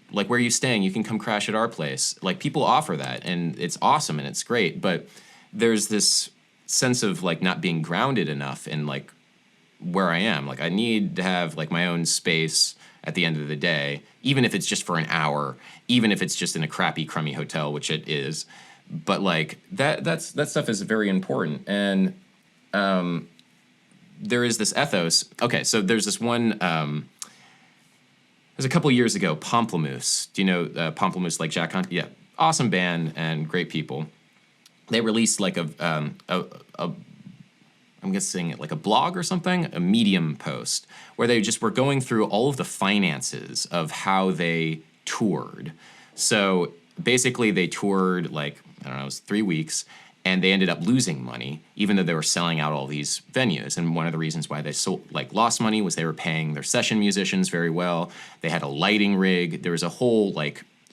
staying? You can come crash at our place. Like people offer that, and it's awesome and it's great, but there's this sense of like not being grounded enough in like where I am. Like I need to have like my own space at the end of the day, even if it's just for an hour, even if it's just in a crappy, crummy hotel, which it is. But like that stuff is very important. And there is this ethos. Okay, so there's this one. There's a couple years ago, Pomplamoose. Do you know Pomplamoose, like Jack Hunt? Yeah, awesome band and great people. They released like I'm guessing like a blog or something, a Medium post, where they just were going through all of the finances of how they toured. So basically they toured like, I don't know, it was 3 weeks, and they ended up losing money, even though they were selling out all these venues. And one of the reasons why they lost money was they were paying their session musicians very well. They had a lighting rig. There was a whole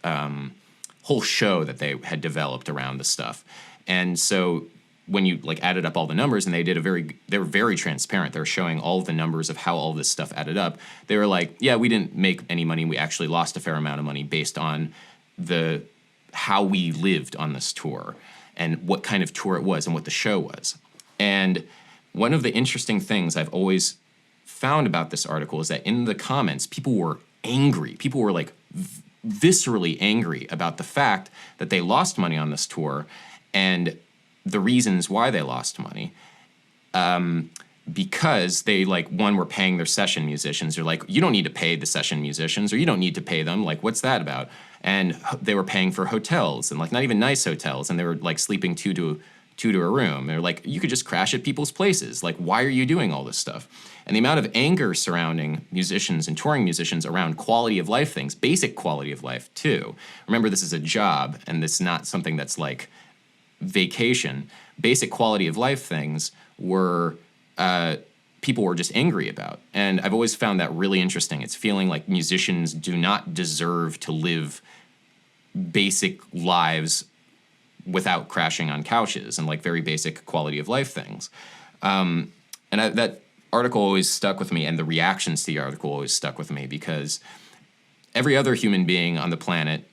whole show that they had developed around the stuff. And so when you like added up all the numbers, and they were very transparent. They were showing all of the numbers of how all this stuff added up. They were like, yeah, we didn't make any money. We actually lost a fair amount of money based on how we lived on this tour and what kind of tour it was and what the show was. And one of the interesting things I've always found about this article is that in the comments, people were angry. People were like viscerally angry about the fact that they lost money on this tour and the reasons why they lost money. Because they, like, one, were paying their session musicians. They're like, you don't need to pay the session musicians, or you don't need to pay them. Like, what's that about? And they were paying for hotels, and like not even nice hotels, and they were like sleeping two to a room. They're like, you could just crash at people's places. Like, why are you doing all this stuff? And the amount of anger surrounding musicians and touring musicians around quality of life things, basic quality of life too. Remember, this is a job, and this is not something that's like vacation. Basic quality of life things were people were just angry about. And I've always found that really interesting. It's feeling like musicians do not deserve to live basic lives without crashing on couches and like very basic quality of life things. That article always stuck with me, and the reactions to the article always stuck with me, because every other human being on the planet,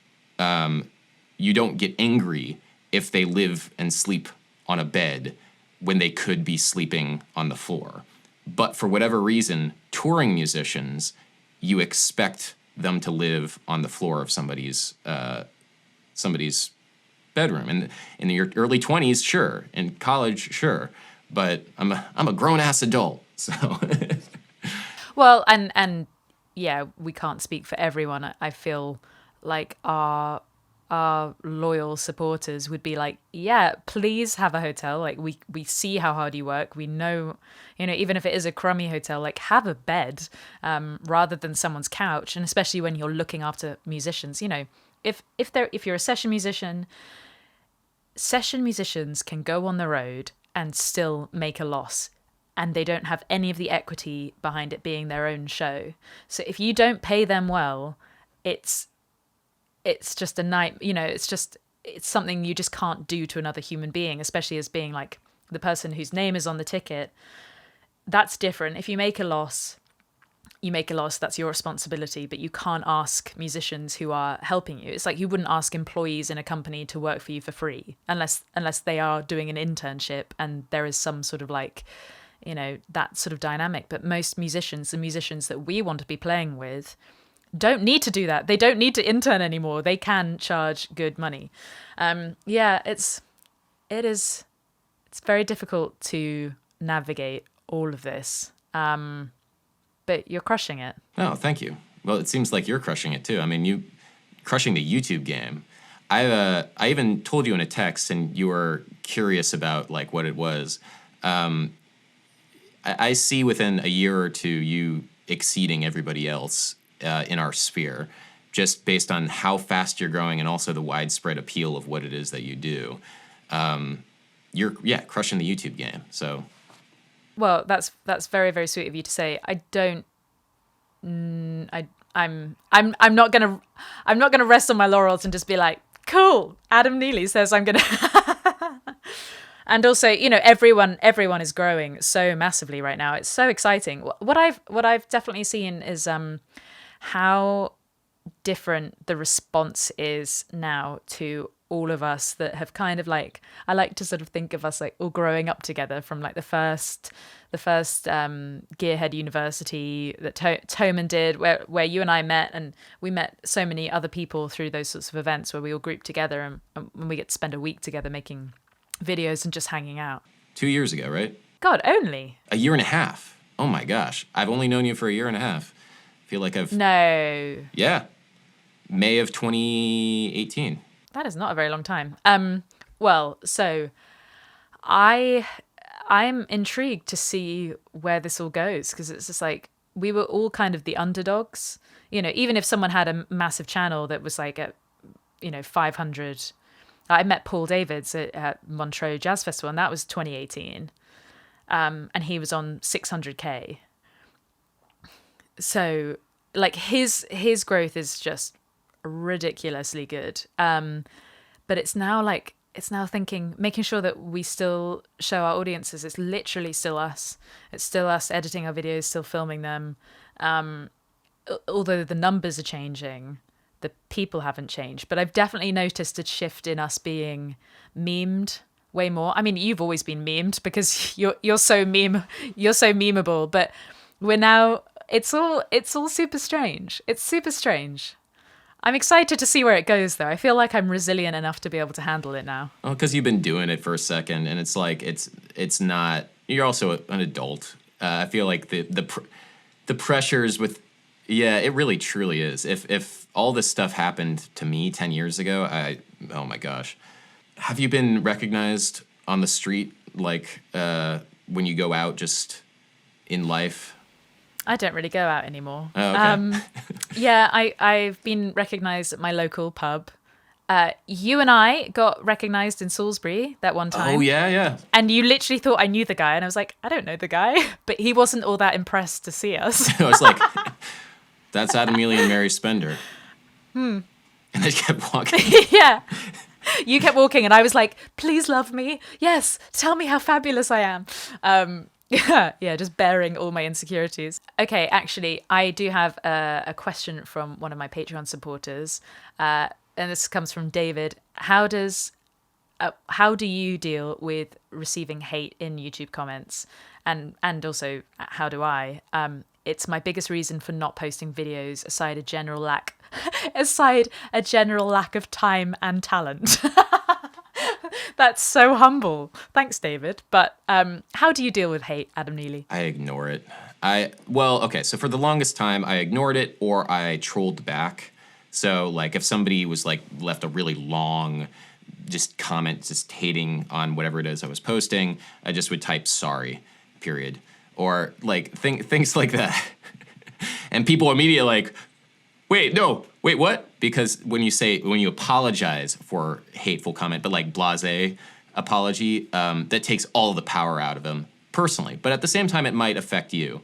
you don't get angry if they live and sleep on a bed when they could be sleeping on the floor. But for whatever reason, touring musicians, you expect them to live on the floor of somebody's bedroom. And in your early 20s, sure. In college, sure. But I'm a grown-ass adult, so... Well, and yeah, we can't speak for everyone. I feel like our loyal supporters would be like, yeah, please have a hotel. Like, we see how hard you work. We know, even if it is a crummy hotel, like, have a bed rather than someone's couch. And especially when you're looking after musicians, if you're a session musicians can go on the road and still make a loss, and they don't have any of the equity behind it being their own show. So if you don't pay them well, it's just a night, it's something you just can't do to another human being, especially as being like the person whose name is on the ticket. That's different. If you make a loss, that's your responsibility, but you can't ask musicians who are helping you. It's like you wouldn't ask employees in a company to work for you for free unless they are doing an internship and there is some sort of like, that sort of dynamic. But most musicians, the musicians that we want to be playing with, don't need to do that. They don't need to intern anymore. They can charge good money. It's very difficult to navigate all of this. But you're crushing it. Oh, thank you. Well, it seems like you're crushing it too. I mean, you crushing the YouTube game. I even told you in a text, and you were curious about like what it was. I see within a year or two you exceeding everybody else in our sphere, just based on how fast you're growing and also the widespread appeal of what it is that you do. You're crushing the YouTube game. So, well, that's very, very sweet of you to say. I'm not gonna rest on my laurels and just be like, cool, Adam Neely says I'm gonna. And also, everyone is growing so massively right now. It's so exciting. What I've definitely seen is how different the response is now to all of us that have kind of like, I like to sort of think of us like all growing up together from like the first Gearhead University that Toman did, where you and I met, and we met so many other people through those sorts of events where we all grouped together and we get to spend a week together making videos and just hanging out. 2 years ago, right? God, only a year and a half. Oh my gosh, I've only known you for a year and a half. I feel like No. Yeah, May of 2018. That is not a very long time. Well, so I'm intrigued to see where this all goes, because it's just like we were all kind of the underdogs. Even if someone had a massive channel that was like at 500. I met Paul Davids at Montreux Jazz Festival, and that was 2018. And he was on 600K. So like his growth is just ridiculously good. But it's now making sure that we still show our audiences. It's literally still us. It's still us editing our videos, still filming them. Although the numbers are changing, the people haven't changed. But I've definitely noticed a shift in us being memed way more. I mean, you've always been memed because you're so memeable, but we're now, it's all super strange. It's super strange. I'm excited to see where it goes, though. I feel like I'm resilient enough to be able to handle it now. Well, because you've been doing it for a second, and it's like it's not. You're also an adult. I feel like the pressures with, yeah, it really truly is. If all this stuff happened to me 10 years ago, oh my gosh. Have you been recognized on the street, like when you go out, just in life? I don't really go out anymore. Oh, okay. Yeah, I've been recognised at my local pub. You and I got recognised in Salisbury that one time. Oh, yeah. And you literally thought I knew the guy. And I was like, I don't know the guy. But he wasn't all that impressed to see us. I was like, that's Adam, Neely, and Mary Spender. And they kept walking. Yeah. You kept walking and I was like, please love me. Yes, tell me how fabulous I am. Yeah, just bearing all my insecurities. Okay, actually, I do have a question from one of my Patreon supporters. And this comes from David. How do you deal with receiving hate in YouTube comments? And also, how do I? It's my biggest reason for not posting videos, aside a general lack of time and talent. That's so humble. Thanks, David. But how do you deal with hate, Adam Neely? I ignore it. Okay, so for the longest time, I ignored it or I trolled back. So, like, if somebody was, like, left a really long just comment, just hating on whatever it is I was posting, I just would type sorry, period. Or, like, things like that. And people immediately like, wait, what? Because when you apologize for hateful comment, but like blasé apology, that takes all the power out of them personally. But at the same time, it might affect you.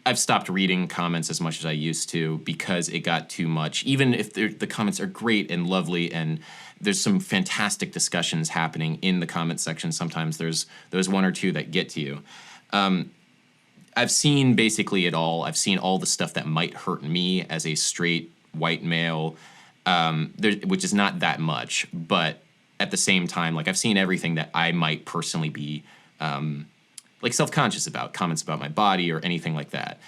I've stopped reading comments as much as I used to because it got too much. Even if the comments are great and lovely and there's some fantastic discussions happening in the comment section, sometimes there's one or two that get to you. I've seen basically it all. I've seen all the stuff that might hurt me as a straight white male, which is not that much. But at the same time, like I've seen everything that I might personally be like self-conscious about, comments about my body or anything like that.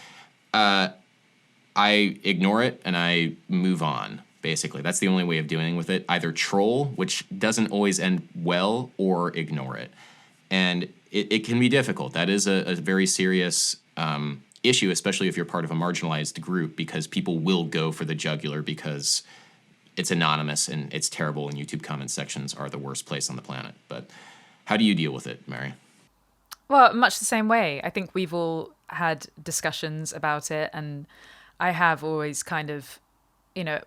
I ignore it and I move on. Basically, that's the only way of dealing with it. Either troll, which doesn't always end well, or ignore it. And it can be difficult. That is a very serious issue, especially if you're part of a marginalized group, because people will go for the jugular because it's anonymous and it's terrible, and YouTube comment sections are the worst place on the planet. But how do you deal with it, Mary? Well, much the same way. I think we've all had discussions about it, and I have always kind of,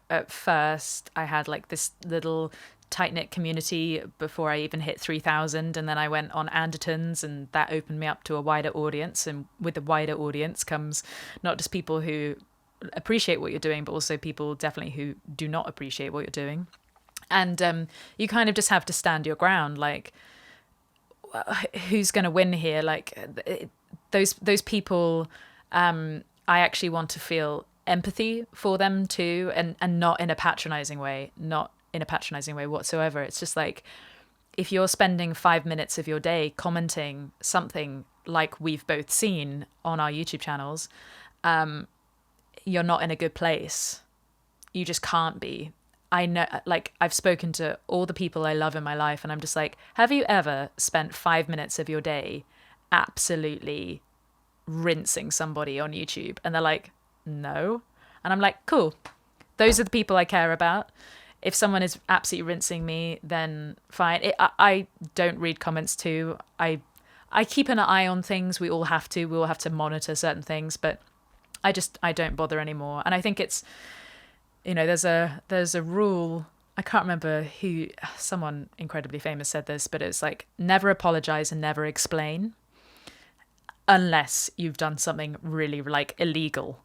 at first I had like this little tight-knit community before I even hit 3,000, and then I went on Andertons, and that opened me up to a wider audience, and with the wider audience comes not just people who appreciate what you're doing, but also people definitely who do not appreciate what you're doing. And you kind of just have to stand your ground, like who's going to win here? Like those people, I actually want to feel empathy for them too, and not in a patronizing way, whatsoever. It's just like, if you're spending 5 minutes of your day commenting something like we've both seen on our YouTube channels, you're not in a good place. You just can't be. I know, like, I've spoken to all the people I love in my life, and I'm just like, have you ever spent 5 minutes of your day absolutely rinsing somebody on YouTube? And they're like, no. And I'm like, cool. Those are the people I care about. If someone is absolutely rinsing me, then fine. I don't read comments too. I keep an eye on things. We all have to. We all have to monitor certain things, but I don't bother anymore. And I think it's, there's a rule. I can't remember who, someone incredibly famous said this, but it's like, never apologize and never explain unless you've done something really like illegal.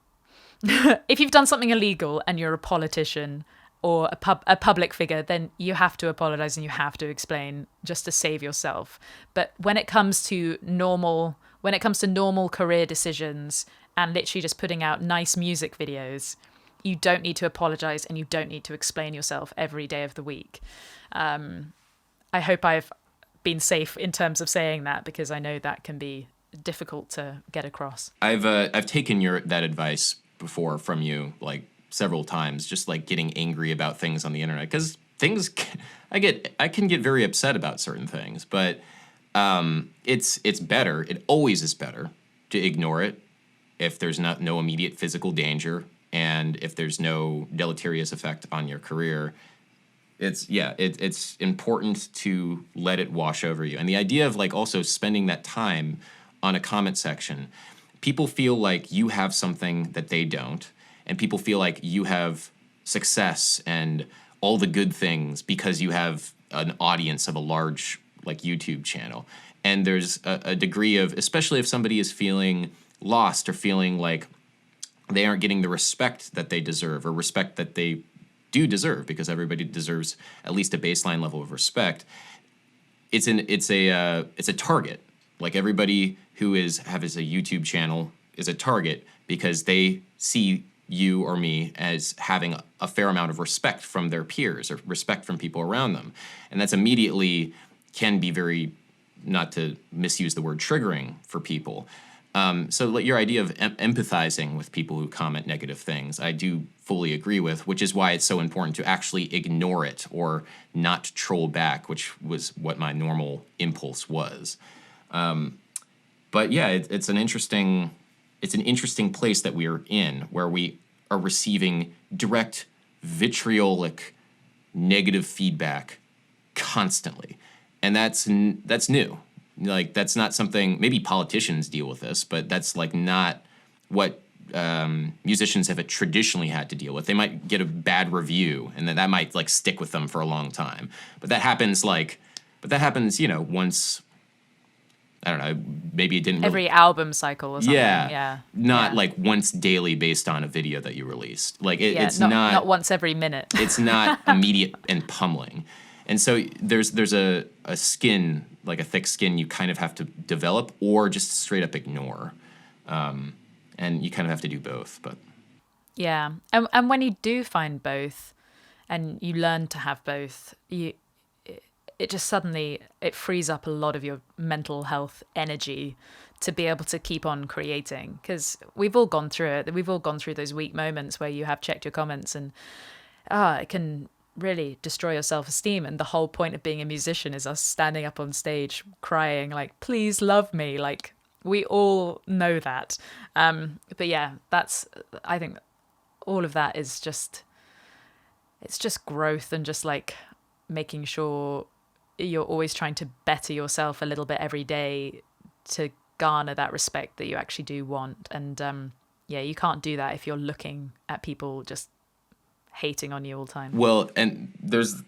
If you've done something illegal and you're a politician or a public figure, then you have to apologize and you have to explain just to save yourself. But when it comes to normal career decisions and literally just putting out nice music videos, you don't need to apologize and you don't need to explain yourself every day of the week. I hope I've been safe in terms of saying that, because I know that can be difficult to get across. I've taken that advice before from you, like several times, just like getting angry about things on the internet, because I can get very upset about certain things, but it's better. It always is better to ignore it if there's no immediate physical danger and if there's no deleterious effect on your career. It's important to let it wash over you. And the idea of like also spending that time on a comment section, people feel like you have something that they don't, and people feel like you have success and all the good things because you have an audience of a large like YouTube channel. And there's a degree of, especially if somebody is feeling lost or feeling like they aren't getting the respect that they deserve, or respect that they do deserve, because everybody deserves at least a baseline level of respect. It's a target. Like everybody who has a YouTube channel is a target because they see you or me as having a fair amount of respect from their peers or respect from people around them. And that's immediately can be very, not to misuse the word, triggering for people. So your idea of empathizing with people who comment negative things, I do fully agree with, which is why it's so important to actually ignore it or not troll back, which was what my normal impulse was. But yeah, it's an interesting place that we are in, where we are receiving direct, vitriolic, negative feedback constantly, and that's new. Like, that's not something, maybe politicians deal with this, but that's like not what musicians have traditionally had to deal with. They might get a bad review, and then that might like stick with them for a long time. But that happens once. I don't know. Maybe it didn't every album cycle or something. Yeah. Not like once daily based on a video that you released. Like it's not once every minute. It's not immediate and pummeling. And so there's a skin, like a thick skin, you kind of have to develop, or just straight up ignore. And you kind of have to do both. But yeah, and when you do find both, and you learn to have both, it just suddenly it frees up a lot of your mental health energy to be able to keep on creating. Because we've all gone through it. We've all gone through those weak moments where you have checked your comments, and it can really destroy your self-esteem. And the whole point of being a musician is us standing up on stage crying like, please love me. Like, we all know that. But yeah, I think all of that is it's just growth, and just like making sure you're always trying to better yourself a little bit every day to garner that respect that you actually do want. And you can't do that if you're looking at people just hating on you all the time. Well, and there's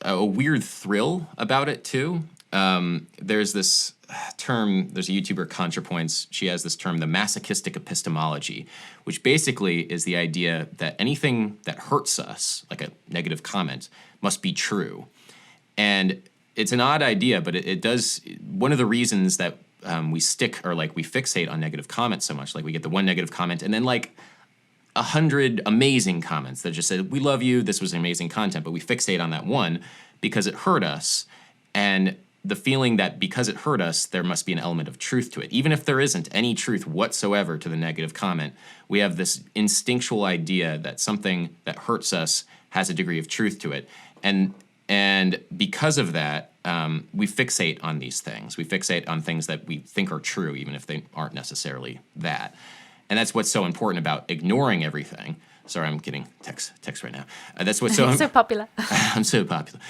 a weird thrill about it too. There's this term, there's a YouTuber, ContraPoints, she has this term, the masochistic epistemology, which basically is the idea that anything that hurts us, like a negative comment, must be true. And it's an odd idea, but it does, one of the reasons that we fixate on negative comments so much, like we get the one negative comment and then like 100 amazing comments that just said, we love you, this was amazing content, but we fixate on that one because it hurt us. And the feeling that because it hurt us, there must be an element of truth to it. Even if there isn't any truth whatsoever to the negative comment, we have this instinctual idea that something that hurts us has a degree of truth to it. And because of that, we fixate on these things. We fixate on things that we think are true, even if they aren't necessarily that. And that's what's so important about ignoring everything. Sorry, I'm getting text right now. That's what's so so popular. I'm so popular.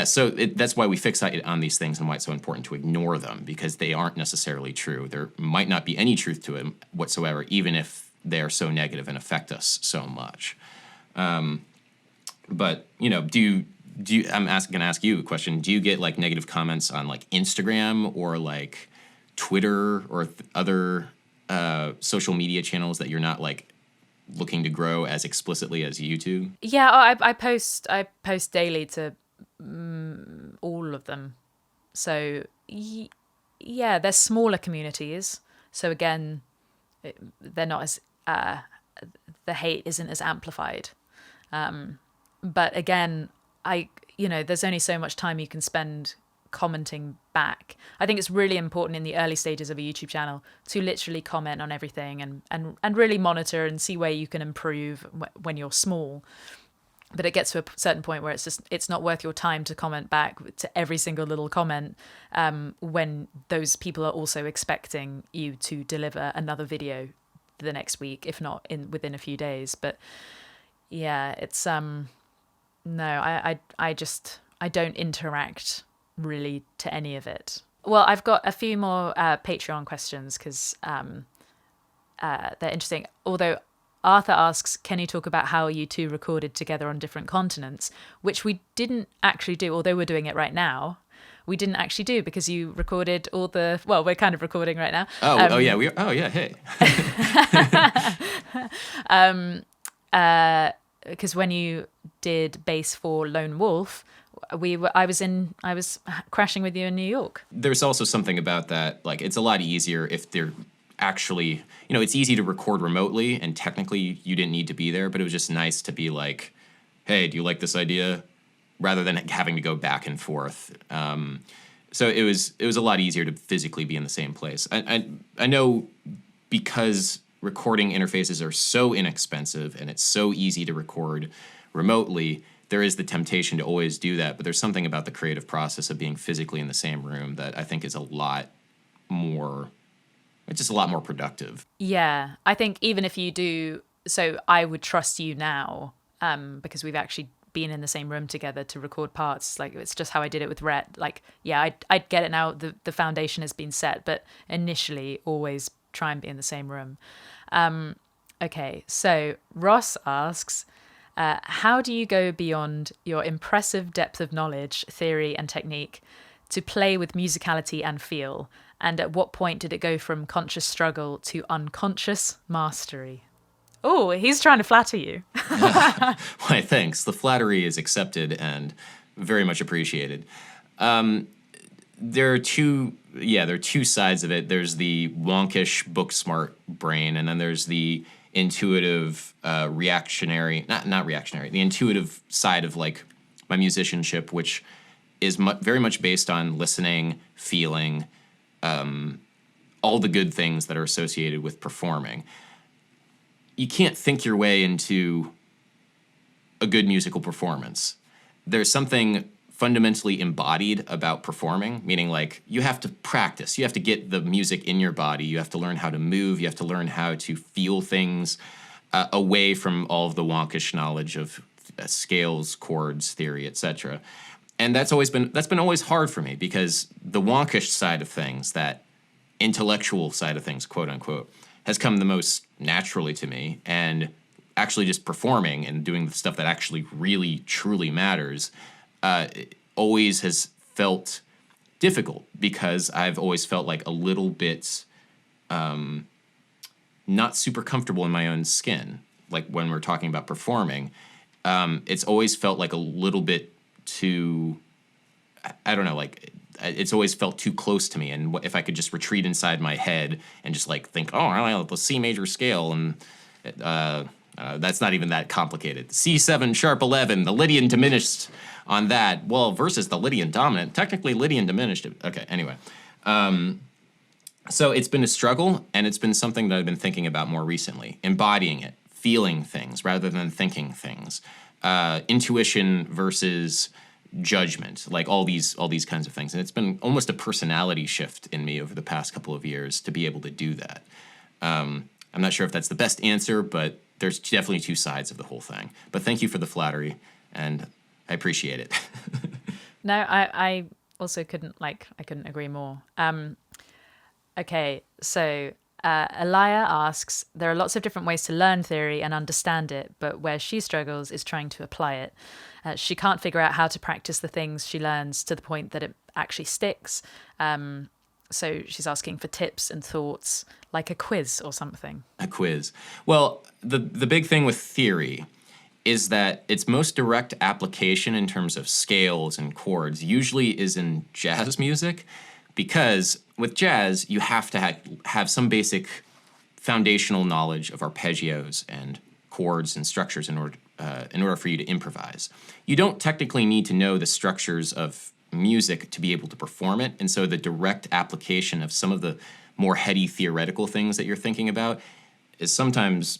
So that's why we fixate on these things, and why it's so important to ignore them, because they aren't necessarily true. There might not be any truth to it whatsoever, even if they are so negative and affect us so much. But do you? I'm going to ask you a question. Do you get like negative comments on like Instagram or like Twitter or other social media channels that you're not like looking to grow as explicitly as YouTube? Yeah, I post daily to all of them. So yeah, they're smaller communities. So again, they're not as the hate isn't as amplified. But again, there's only so much time you can spend commenting back. I think it's really important in the early stages of a YouTube channel to literally comment on everything and really monitor and see where you can improve when you're small. But it gets to a certain point where it's not worth your time to comment back to every single little comment when those people are also expecting you to deliver another video the next week, if not within a few days. But yeah, it's no, I don't interact really to any of it. Well, I've got a few more Patreon questions because they're interesting. Although Arthur asks, can you talk about how you two recorded together on different continents? Which we didn't actually do, although we're doing it right now. We didn't actually do because you recorded all the... Well, we're kind of recording right now. Oh yeah, we are. Oh yeah, hey. Because when you did bass for Lone Wolf, I was crashing with you in New York. There's also something about that, like, it's a lot easier if they're actually, it's easy to record remotely, and technically you didn't need to be there, but it was just nice to be like, hey, do you like this idea? Rather than having to go back and forth. So it was a lot easier to physically be in the same place. I know because recording interfaces are so inexpensive and it's so easy to record remotely, there is the temptation to always do that, but there's something about the creative process of being physically in the same room that I think is a lot more productive. Yeah, I think even if you do, so I would trust you now because we've actually been in the same room together to record parts. Like, it's just how I did it with Rhett. Like, yeah, I'd get it now. The foundation has been set, but initially always try and be in the same room. Okay, so Ross asks, how do you go beyond your impressive depth of knowledge, theory, and technique to play with musicality and feel? And at what point did it go from conscious struggle to unconscious mastery? Oh, he's trying to flatter you. Why, thanks. The flattery is accepted and very much appreciated. There are two sides of it. There's the wonkish, book smart brain, and then there's the intuitive, the intuitive side of, like, my musicianship, which is very much based on listening, feeling, all the good things that are associated with performing. You can't think your way into a good musical performance. There's something fundamentally embodied about performing, meaning, like, you have to practice. You have to get the music in your body. You have to learn how to move. You have to learn how to feel things away from all of the wonkish knowledge of scales, chords, theory, etc. And that's been always hard for me, because the wonkish side of things, that intellectual side of things, quote unquote, has come the most naturally to me. And actually just performing and doing the stuff that actually really truly matters always has felt difficult, because I've always felt like a little bit not super comfortable in my own skin. Like, when we're talking about performing, it's always felt like a little bit too, I don't know, like, it's always felt too close to me. And if I could just retreat inside my head and just, like, think, oh, I like the C major scale, and that's not even that complicated. C7 sharp 11, the Lydian diminished on that. Well, versus the Lydian dominant. Technically, Lydian diminished. Okay, anyway. So it's been a struggle, and it's been something that I've been thinking about more recently. Embodying it, feeling things rather than thinking things. Intuition versus judgment, like all these kinds of things. And it's been almost a personality shift in me over the past couple of years to be able to do that. I'm not sure if that's the best answer, but there's definitely two sides of the whole thing. But thank you for the flattery, and I appreciate it. No, I also couldn't agree more. Okay, so Elia asks, there are lots of different ways to learn theory and understand it, but where she struggles is trying to apply it. She can't figure out how to practice the things she learns to the point that it actually sticks. So she's asking for tips and thoughts, like a quiz or something. A quiz. Well, the big thing with theory is that its most direct application in terms of scales and chords usually is in jazz music, because with jazz, you have to have some basic foundational knowledge of arpeggios and chords and structures in order for you to improvise. You don't technically need to know the structures of music to be able to perform it, and so the direct application of some of the more heady theoretical things that you're thinking about is sometimes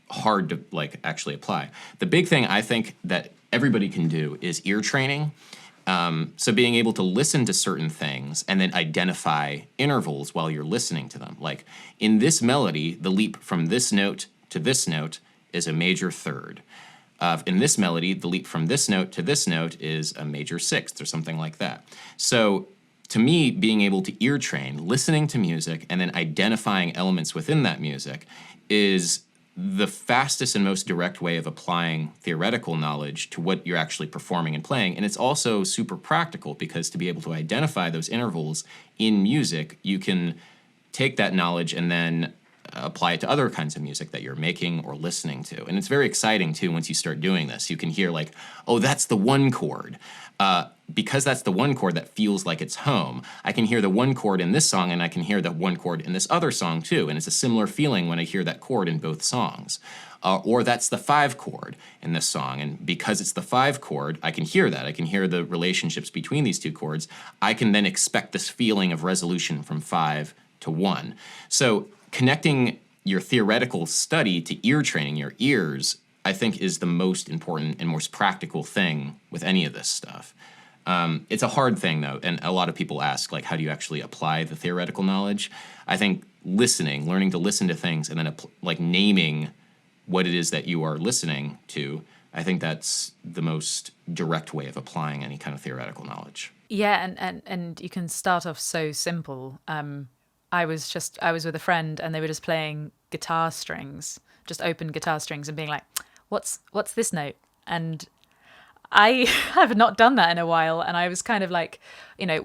hard to like actually apply. The big thing I think that everybody can do is ear training. So being able to listen to certain things and then identify intervals while you're listening to them. Like in this melody, the leap from this note to this note is a major third. In this melody, the leap from this note to this note is a major sixth or something like that. So to me, being able to ear train, listening to music, and then identifying elements within that music is the fastest and most direct way of applying theoretical knowledge to what you're actually performing and playing. And it's also super practical because to be able to identify those intervals in music, you can take that knowledge and then apply it to other kinds of music that you're making or listening to. And it's very exciting too once you start doing this. You can hear like, oh, that's the one chord. Because that's the one chord that feels like it's home. I can hear the one chord in this song and I can hear the one chord in this other song too. And it's a similar feeling when I hear that chord in both songs. Or that's the 5 chord in this song. And because it's the 5 chord, I can hear that. I can hear the relationships between these two chords. I can then expect this feeling of resolution from 5 to 1. So connecting your theoretical study to ear training, your ears, I think is the most important and most practical thing with any of this stuff. It's a hard thing, though, and a lot of people ask, like, how do you actually apply the theoretical knowledge? I think listening, learning to listen to things, and then, like, naming what it is that you are listening to, I think that's the most direct way of applying any kind of theoretical knowledge. Yeah, and you can start off so simple. I was with a friend, and they were just playing guitar strings, just open guitar strings, and being like, what's this note? And I have not done that in a while, and I was kind of like,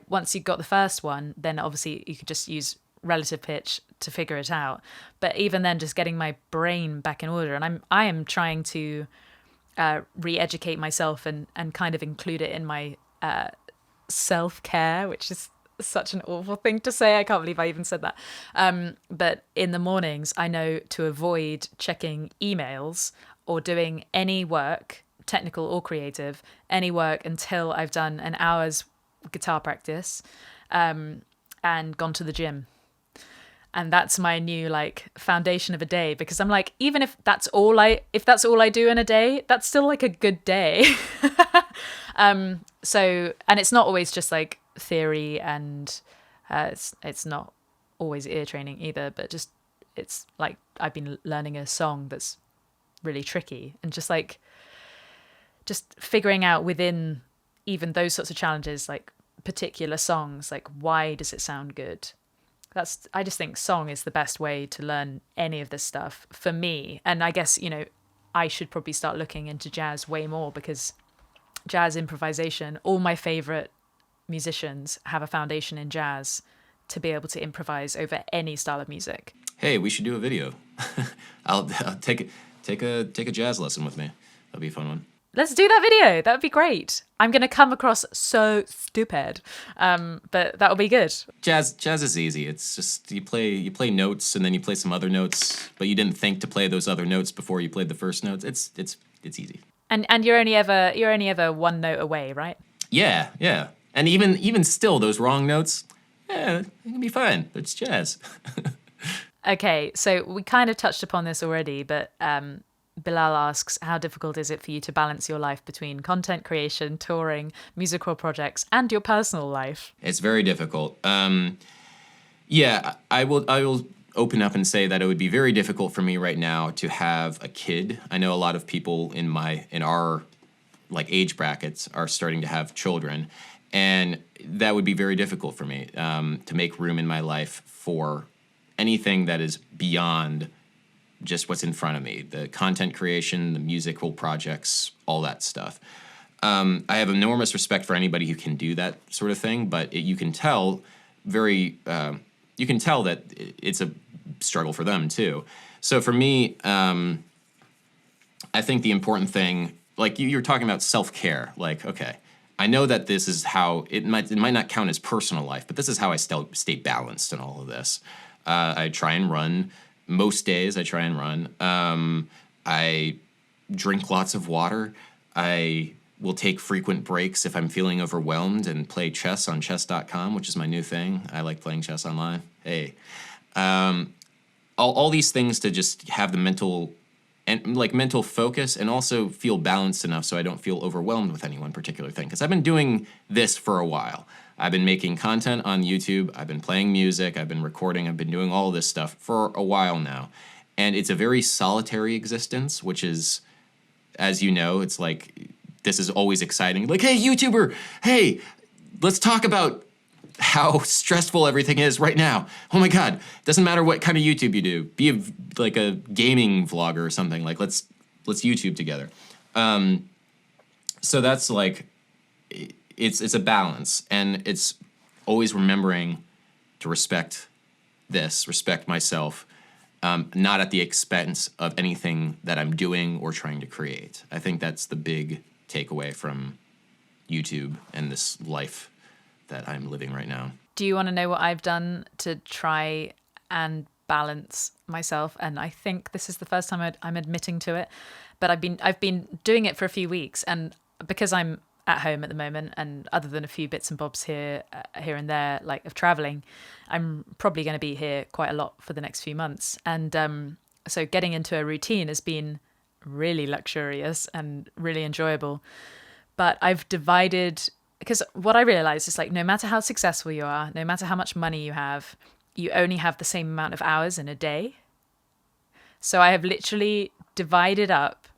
once you got the first one, then obviously you could just use relative pitch to figure it out. But even then, just getting my brain back in order, and I am trying to re-educate myself and kind of include it in my self-care, which is such an awful thing to say. I can't believe I even said that. But in the mornings, I know to avoid checking emails or doing any work, technical or creative, any work until I've done an hour's guitar practice and gone to the gym. And that's my new foundation of a day, because I'm like, even if that's all I do in a day, that's still like a good day. So, and it's not always just like theory, and it's not always ear training either, but just it's like I've been learning a song that's really tricky, and just figuring out within even those sorts of challenges, like particular songs, like why does it sound good? I just think song is the best way to learn any of this stuff for me. And I guess, I should probably start looking into jazz way more, because jazz improvisation, all my favorite musicians have a foundation in jazz to be able to improvise over any style of music. Hey, we should do a video. I'll take a jazz lesson with me. That'll be a fun one. Let's do that video. That would be great. I'm going to come across so stupid, but that'll be good. Jazz is easy. It's just you play notes, and then you play some other notes, but you didn't think to play those other notes before you played the first notes. It's easy. And you're only ever one note away, right? Yeah. And even still, those wrong notes, it can be fine. It's jazz. Okay, so we kind of touched upon this already, but Bilal asks, how difficult is it for you to balance your life between content creation, touring, musical projects, and your personal life? It's very difficult. Yeah, I will open up and say that it would be very difficult for me right now to have a kid. I know a lot of people in our age brackets are starting to have children, and that would be very difficult for me to make room in my life for anything that is beyond just what's in front of me, the content creation, the musical projects, all that stuff. I have enormous respect for anybody who can do that sort of thing, but you can tell that it's a struggle for them too. So for me, I think the important thing, like you're talking about self-care, okay, I know that this is how, it might not count as personal life, but this is how I stay balanced in all of this. I try and run. Most days I try and run. I drink lots of water. I will take frequent breaks if I'm feeling overwhelmed and play chess on chess.com, which is my new thing. I like playing chess online. Hey. All these things to just have the mental focus and also feel balanced enough so I don't feel overwhelmed with any one particular thing. Because I've been doing this for a while. I've been making content on YouTube. I've been playing music. I've been recording. I've been doing all this stuff for a while now. And it's a very solitary existence, which is, as you know, it's like, this is always exciting. Like, hey, YouTuber, hey, let's talk about how stressful everything is right now. Oh my God, doesn't matter what kind of YouTube you do. Be like a gaming vlogger or something. Like, let's YouTube together. So that's like, it's a balance, and it's always remembering to respect myself, not at the expense of anything that I'm doing or trying to create. I think that's the big takeaway from YouTube and this life that I'm living right now. Do you want to know what I've done to try and balance myself? And I think this is the first time I'm admitting to it, but I've been doing it for a few weeks, and because I'm at home at the moment, and other than a few bits and bobs here and there, like of traveling, I'm probably going to be here quite a lot for the next few months. And so getting into a routine has been really luxurious and really enjoyable. But I've divided, because what I realized is, like, no matter how successful you are, no matter how much money you have, you only have the same amount of hours in a day. So I have literally divided up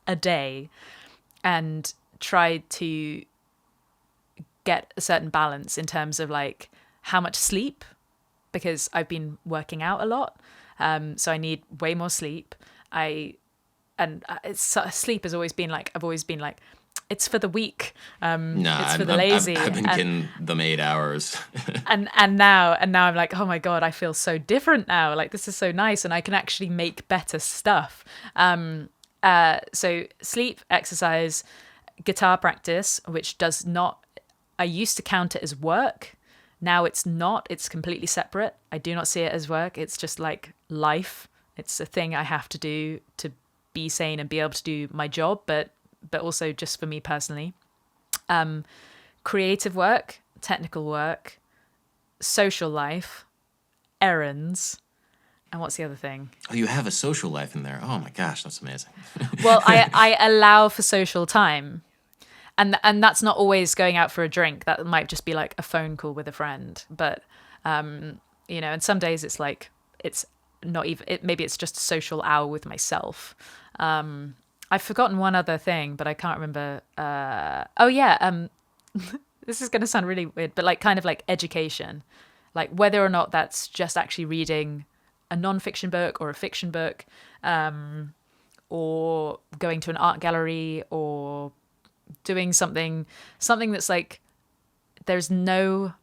a day and tried to get a certain balance in terms of like how much sleep, because I've been working out a lot. So I need way more sleep. Sleep has always been like, I've always been like, it's for the weak. It's for the lazy. I've been getting them 8 hours. and now I'm like, oh my God, I feel so different now. Like, this is so nice, and I can actually make better stuff. So sleep, exercise, guitar practice, which does not, I used to count it as work. Now it's not. It's completely separate. I do not see it as work. It's just like life. It's a thing I have to do to be sane and be able to do my job, but also just for me personally. Creative work, technical work, social life, errands, and what's the other thing? Oh, you have a social life in there. Oh my gosh, that's amazing. Well, I allow for social time. And that's not always going out for a drink. That might just be like a phone call with a friend. But, and some days it's like, it's not even, maybe it's just a social hour with myself. I've forgotten one other thing, but I can't remember. This is going to sound really weird, but like kind of like education, like whether or not that's just actually reading a non-fiction book or a fiction book, or going to an art gallery, or doing something that's like, there's no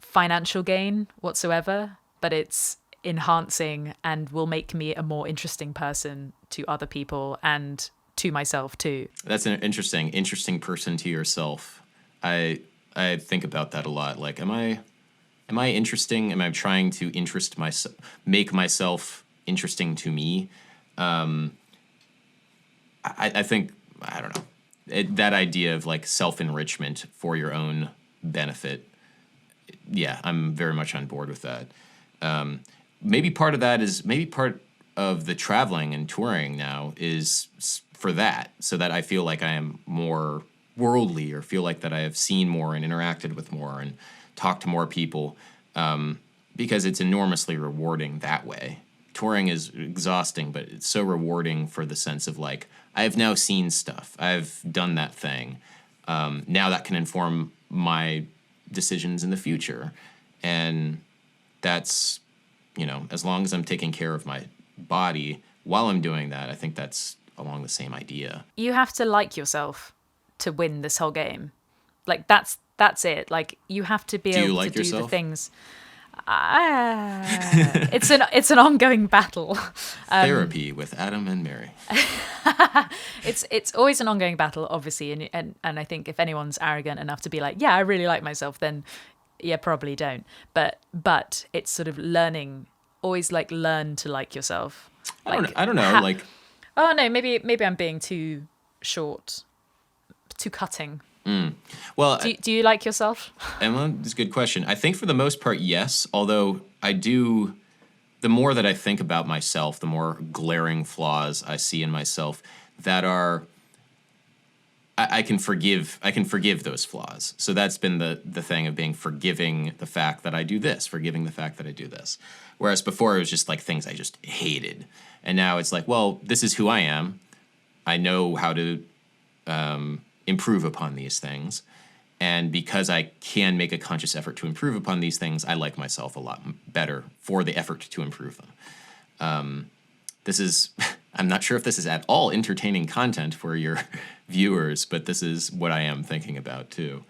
financial gain whatsoever, but it's enhancing and will make me a more interesting person to other people and to myself too. That's an interesting person to yourself. I think about that a lot. Like, am I interesting? Am I trying to make myself interesting to me? I think, I don't know, that idea of like self-enrichment for your own benefit. Yeah, I'm very much on board with that. Maybe part of the traveling and touring now is for that, so that I feel like I am more worldly, or feel like that I have seen more and interacted with more and talked to more people, because it's enormously rewarding that way. Touring is exhausting, but it's so rewarding for the sense of like, I've now seen stuff. I've done that thing. Now that can inform my decisions in the future. And that's, as long as I'm taking care of my body while I'm doing that, I think that's along the same idea. You have to like yourself to win this whole game. Like, that's it. Like, you have to be able to do the things. It's an ongoing battle. Therapy with Adam and Mary. It's always an ongoing battle, obviously, and I think if anyone's arrogant enough to be like, yeah, I really like myself, then yeah, probably don't. But it's sort of learning, always like learn to like yourself. I don't know. Oh no, maybe I'm being too short, too cutting. Well, Do you like yourself? Emma, that's a good question. I think for the most part, yes. Although I do, the more that I think about myself, the more glaring flaws I see in myself that are. I can forgive. I can forgive those flaws. So that's been the thing of being forgiving the fact that I do this, forgiving the fact that I do this. Whereas before it was just like things I just hated, and now it's like, well, this is who I am. I know how to improve upon these things. And because I can make a conscious effort to improve upon these things, I like myself a lot better for the effort to improve them. This is, I'm not sure if this is at all entertaining content for your viewers, but this is what I am thinking about too.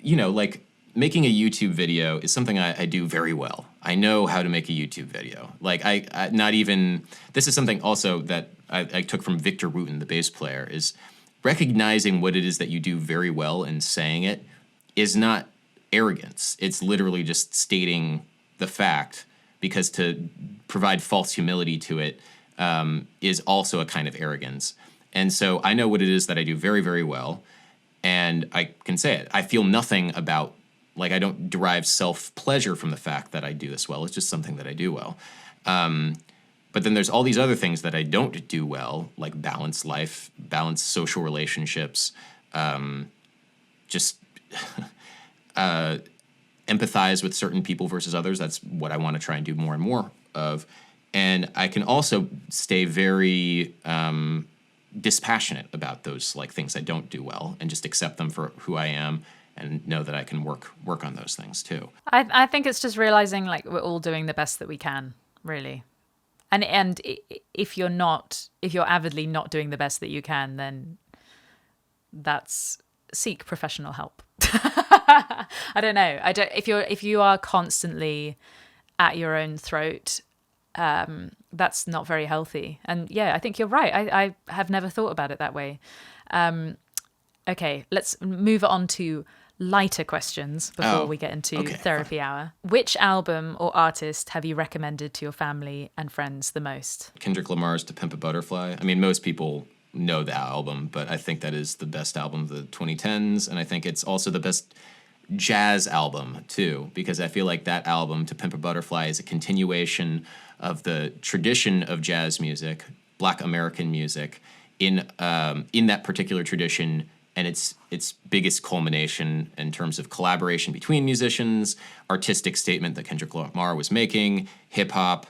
Like making a YouTube video is something I do very well. I know how to make a YouTube video. Like I not even, this is something also that I took from Victor Wooten, the bass player, is recognizing what it is that you do very well and saying it is not arrogance. It's literally just stating the fact, because to provide false humility to it is also a kind of arrogance. And so I know what it is that I do very, very well, and I can say it. I feel nothing about, like, I don't derive self-pleasure from the fact that I do this well. It's just something that I do well. But then there's all these other things that I don't do well, like balance life, balance social relationships, just empathize with certain people versus others. That's what I want to try and do more and more of. And I can also stay very dispassionate about those like things I don't do well, and just accept them for who I am, and know that I can work on those things too. I think it's just realizing like we're all doing the best that we can, really. And if you're avidly not doing the best that you can, then that's seek professional help. I don't know. If you are constantly at your own throat, that's not very healthy. And yeah, I think you're right. I have never thought about it that way. Okay, let's move on to lighter questions before we get into therapy hour. Which album or artist have you recommended to your family and friends the most? Kendrick Lamar's To Pimp a Butterfly. I mean, most people know the album, but I think that is the best album of the 2010s, and I think it's also the best jazz album too, because I feel like that album, To Pimp a Butterfly, is a continuation of the tradition of jazz music, Black American music, in that particular tradition, and its biggest culmination in terms of collaboration between musicians, artistic statement that Kendrick Lamar was making, hip hop,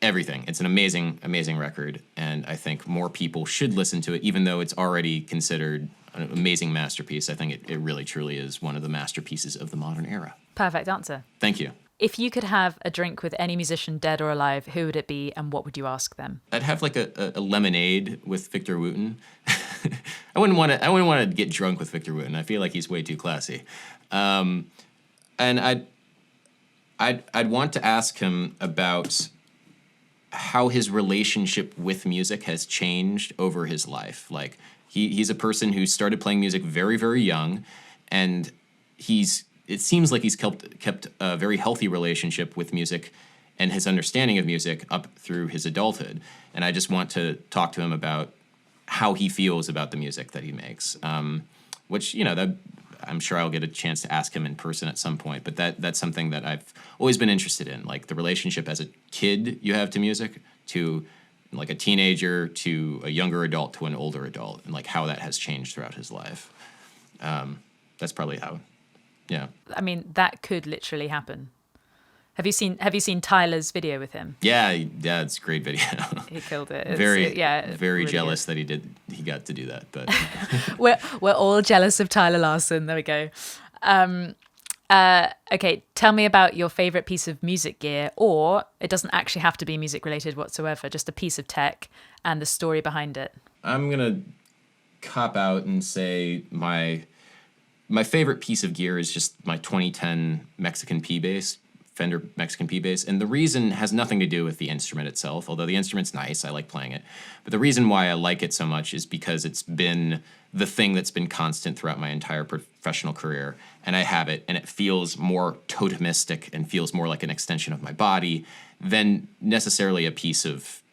everything. It's an amazing, amazing record, and I think more people should listen to it, even though it's already considered an amazing masterpiece. I think it really, truly is one of the masterpieces of the modern era. Perfect answer. Thank you. If you could have a drink with any musician, dead or alive, who would it be, and what would you ask them? I'd have like a lemonade with Victor Wooten. I wouldn't want to get drunk with Victor Wooten. I feel like he's way too classy. And I'd want to ask him about how his relationship with music has changed over his life. Like he's a person who started playing music very, very young, and it seems like he's kept a very healthy relationship with music and his understanding of music up through his adulthood. And I just want to talk to him about how he feels about the music that he makes, which, that I'm sure I'll get a chance to ask him in person at some point. But that's something that I've always been interested in, like the relationship as a kid you have to music, to like a teenager, to a younger adult, to an older adult, and like how that has changed throughout his life. That's probably how. Yeah. I mean, that could literally happen. Have you seen Tyler's video with him? Yeah, it's a great video. He killed it. Very really jealous that he got to do that. But we're all jealous of Tyler Larson. There we go. Okay, tell me about your favorite piece of music gear, or it doesn't actually have to be music related whatsoever, just a piece of tech and the story behind it. I'm gonna cop out and say my favorite piece of gear is just my 2010 Mexican P bass, Fender Mexican P bass. And the reason has nothing to do with the instrument itself, although the instrument's nice, I like playing it. But the reason why I like it so much is because it's been the thing that's been constant throughout my entire professional career. And I have it, and it feels more totemistic and feels more like an extension of my body than necessarily a piece of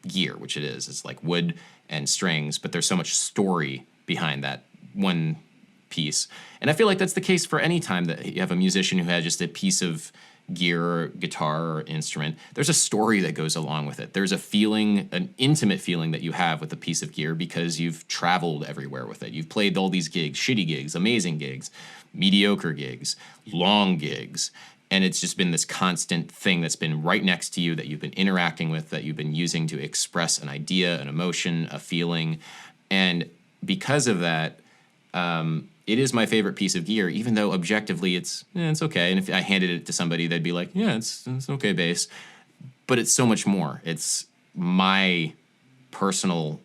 gear, which it is. It's like wood and strings, but there's so much story behind that one piece. And I feel like that's the case for any time that you have a musician who has just a piece of gear or guitar or instrument. There's a story that goes along with it. There's a feeling, an intimate feeling that you have with a piece of gear because you've traveled everywhere with it. You've played all these gigs, shitty gigs, amazing gigs, mediocre gigs, long gigs. And it's just been this constant thing that's been right next to you that you've been interacting with, that you've been using to express an idea, an emotion, a feeling. And because of that, it is my favorite piece of gear, even though objectively it's okay. And if I handed it to somebody, they'd be like, yeah, it's okay bass. But it's so much more. It's my personal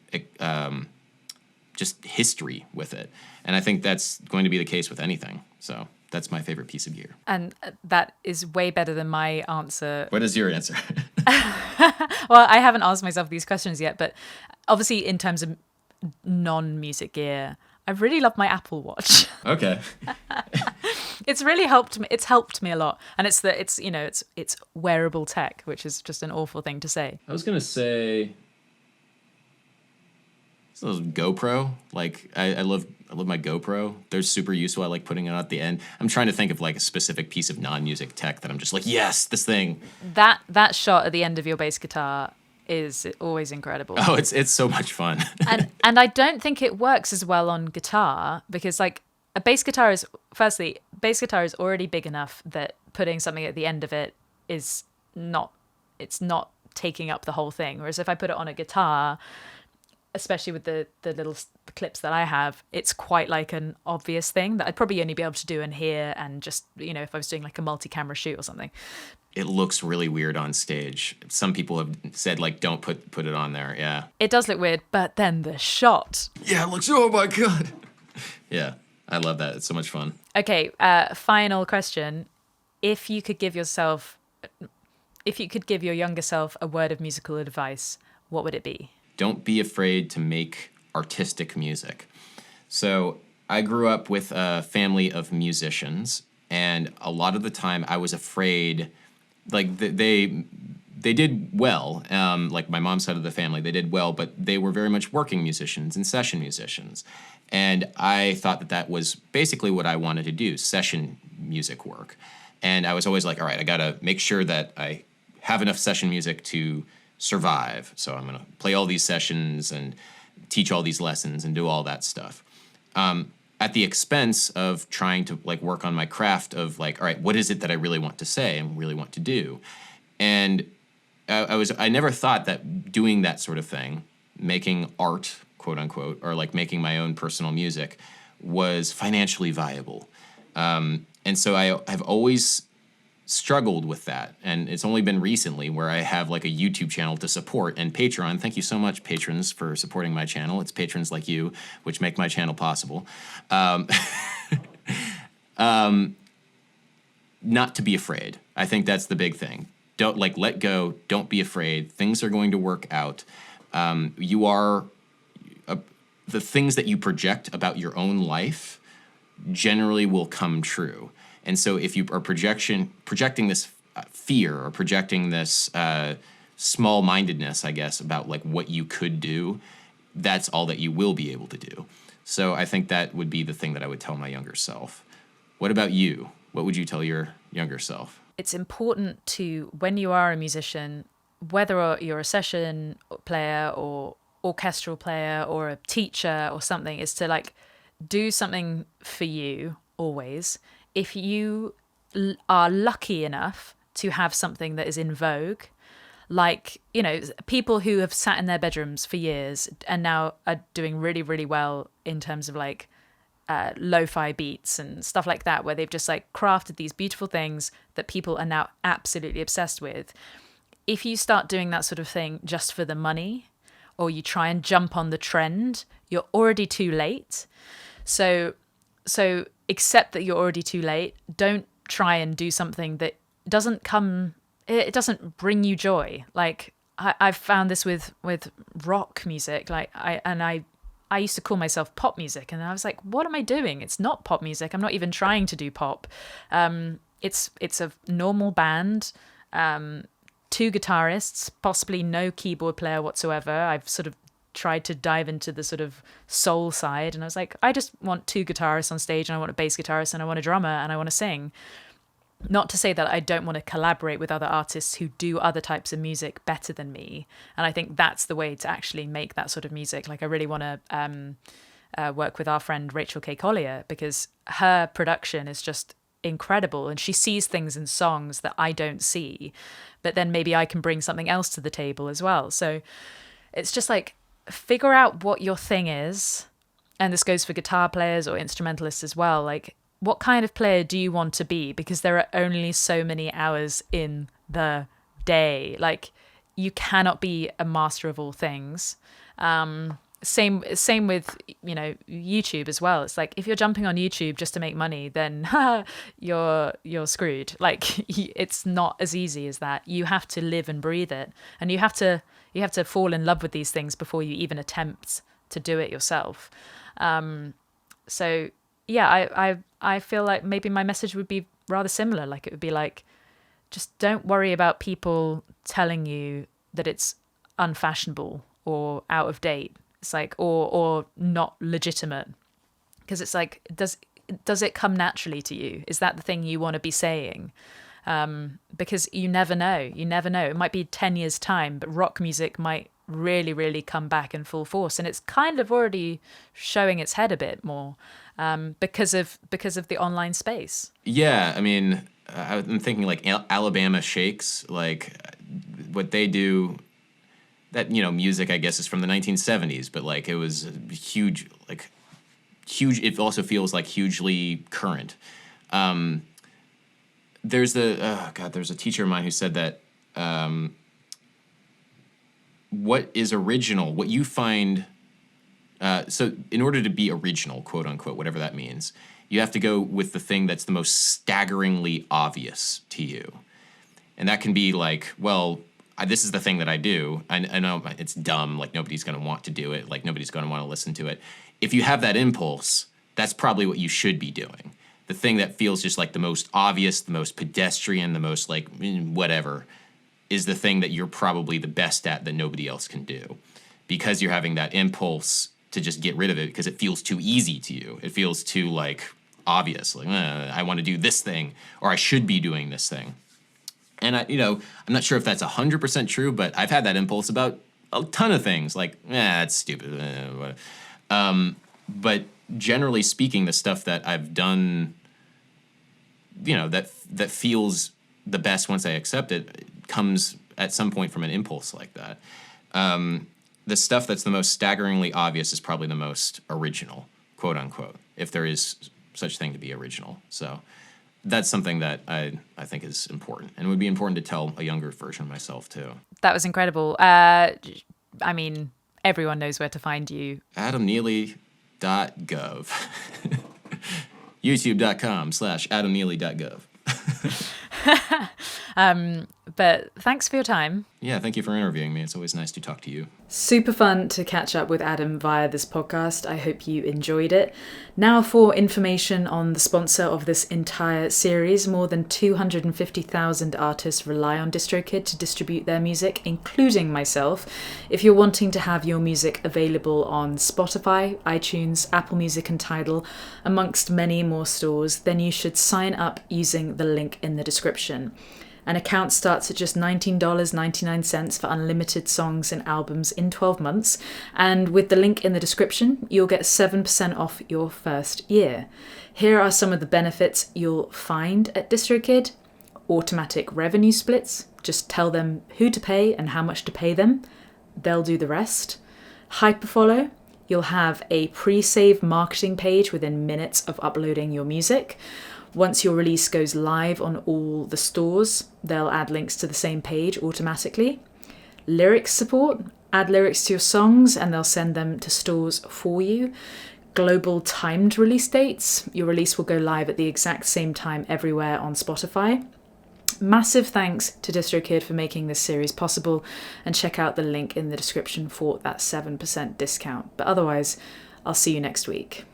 just history with it. And I think that's going to be the case with anything. So that's my favorite piece of gear. And that is way better than my answer. What is your answer? Well, I haven't asked myself these questions yet, but obviously in terms of non-music gear, I really love my Apple Watch. Okay. It's really helped me. It's helped me a lot, and it's wearable tech, which is just an awful thing to say. I was gonna say, those GoPro. Like I love my GoPro. They're super useful. I like putting it at the end. I'm trying to think of like a specific piece of non-music tech that I'm just like, yes, this thing. That shot at the end of your bass guitar is always incredible. Oh, it's so much fun. and I don't think it works as well on guitar because like a bass guitar is already big enough that putting something at the end of it is not taking up the whole thing. Whereas if I put it on a guitar, especially with the little clips that I have, it's quite like an obvious thing that I'd probably only be able to do in here and just, if I was doing like a multi-camera shoot or something. It looks really weird on stage. Some people have said, like, don't put it on there. Yeah. It does look weird, but then the shot. Yeah, it looks, oh my God. Yeah, I love that. It's so much fun. Okay, final question. If you could give your younger self a word of musical advice, what would it be? Don't be afraid to make artistic music. So I grew up with a family of musicians, and a lot of the time I was afraid. Like they did well, like my mom's side of the family, they did well, but they were very much working musicians and session musicians. And I thought that was basically what I wanted to do, session music work. And I was always like, all right, I got to make sure that I have enough session music to survive. So I'm going to play all these sessions and teach all these lessons and do all that stuff. At the expense of trying to like work on my craft of like, all right, what is it that I really want to say and really want to do? And I never thought that doing that sort of thing, making art, quote unquote, or like making my own personal music was financially viable. And so I've always struggled with that. And it's only been recently where I have like a YouTube channel to support and Patreon. Thank you so much, patrons, for supporting my channel. It's patrons like you which make my channel possible. Not to be afraid. I think that's the big thing. Don't let go. Don't be afraid. Things are going to work out. You are the things that you project about your own life generally will come true. And so if you are projecting this fear or projecting this small-mindedness, I guess, about like what you could do, that's all that you will be able to do. So I think that would be the thing that I would tell my younger self. What about you? What would you tell your younger self? It's important to, when you are a musician, whether you're a session player or orchestral player or a teacher or something, is to like do something for you always. If you are lucky enough to have something that is in vogue, like, people who have sat in their bedrooms for years and now are doing really, really well in terms of like lo-fi beats and stuff like that, where they've just like crafted these beautiful things that people are now absolutely obsessed with. If you start doing that sort of thing just for the money, or you try and jump on the trend, you're already too late. So accept that you're already too late. Don't try and do something that doesn't bring you joy. Like I've found this with rock music. Like I used to call myself pop music, and I was like, what am I doing? It's not pop music. I'm not even trying to do pop. It's a normal band. 2 guitarists, possibly no keyboard player whatsoever. I've sort of tried to dive into the sort of soul side, and I was like, I just want 2 guitarists on stage, and I want a bass guitarist, and I want a drummer, and I want to sing. Not to say that I don't want to collaborate with other artists who do other types of music better than me. And I think that's the way to actually make that sort of music. Like, I really want to work with our friend Rachel K. Collier, because her production is just incredible. And she sees things in songs that I don't see. But then maybe I can bring something else to the table as well. So it's just like, figure out what your thing is. And this goes for guitar players or instrumentalists as well. Like, what kind of player do you want to be? Because there are only so many hours in the day. Like, you cannot be a master of all things. Same with, YouTube as well. It's like, if you're jumping on YouTube just to make money, then you're screwed. Like, it's not as easy as that. You have to live and breathe it, and you have to fall in love with these things before you even attempt to do it yourself. So yeah, I feel like maybe my message would be rather similar. Like, it would be like, just don't worry about people telling you that it's unfashionable or out of date. It's like, or not legitimate. Because it's like, does it come naturally to you? Is that the thing you want to be saying? Because you never know. You never know. It might be 10 years' time, but rock music might really, really come back in full force. And it's kind of already showing its head a bit more. Because of the online space. Yeah, I mean, I'm thinking like Alabama Shakes, like what they do. That, music, I guess, is from the 1970s, but like it was huge. It also feels like hugely current. There's a teacher of mine who said that what is original, what you find. So in order to be original, quote unquote, whatever that means, you have to go with the thing that's the most staggeringly obvious to you. And that can be like, well, this is the thing that I do. I know it's dumb, like nobody's going to want to do it, like nobody's going to want to listen to it. If you have that impulse, that's probably what you should be doing. The thing that feels just like the most obvious, the most pedestrian, the most like whatever, is the thing that you're probably the best at that nobody else can do. Because you're having that impulse to just get rid of it because it feels too easy to you. It feels too, like, obvious. Like, I want to do this thing, or I should be doing this thing. And, I'm not sure if that's 100% true, but I've had that impulse about a ton of things. Like, that's stupid. But generally speaking, the stuff that I've done, that feels the best once I accept it, comes at some point from an impulse like that. The stuff that's the most staggeringly obvious is probably the most original, quote unquote, if there is such thing to be original. So that's something that I think is important, and would be important to tell a younger version of myself too. That was incredible. I mean, everyone knows where to find you. AdamNeely.gov. YouTube.com/AdamNeely.gov. But thanks for your time. Yeah, thank you for interviewing me. It's always nice to talk to you. Super fun to catch up with Adam via this podcast. I hope you enjoyed it. Now for information on the sponsor of this entire series. More than 250,000 artists rely on DistroKid to distribute their music, including myself. If you're wanting to have your music available on Spotify, iTunes, Apple Music and Tidal, amongst many more stores, then you should sign up using the link in the description. An account starts at just $19.99 for unlimited songs and albums in 12 months. And with the link in the description, you'll get 7% off your first year. Here are some of the benefits you'll find at DistroKid. Automatic revenue splits. Just tell them who to pay and how much to pay them. They'll do the rest. Hyperfollow. You'll have a pre-save marketing page within minutes of uploading your music. Once your release goes live on all the stores, they'll add links to the same page automatically. Lyrics support. Add lyrics to your songs and they'll send them to stores for you. Global timed release dates. Your release will go live at the exact same time everywhere on Spotify. Massive thanks to DistroKid for making this series possible, and check out the link in the description for that 7% discount. But otherwise, I'll see you next week.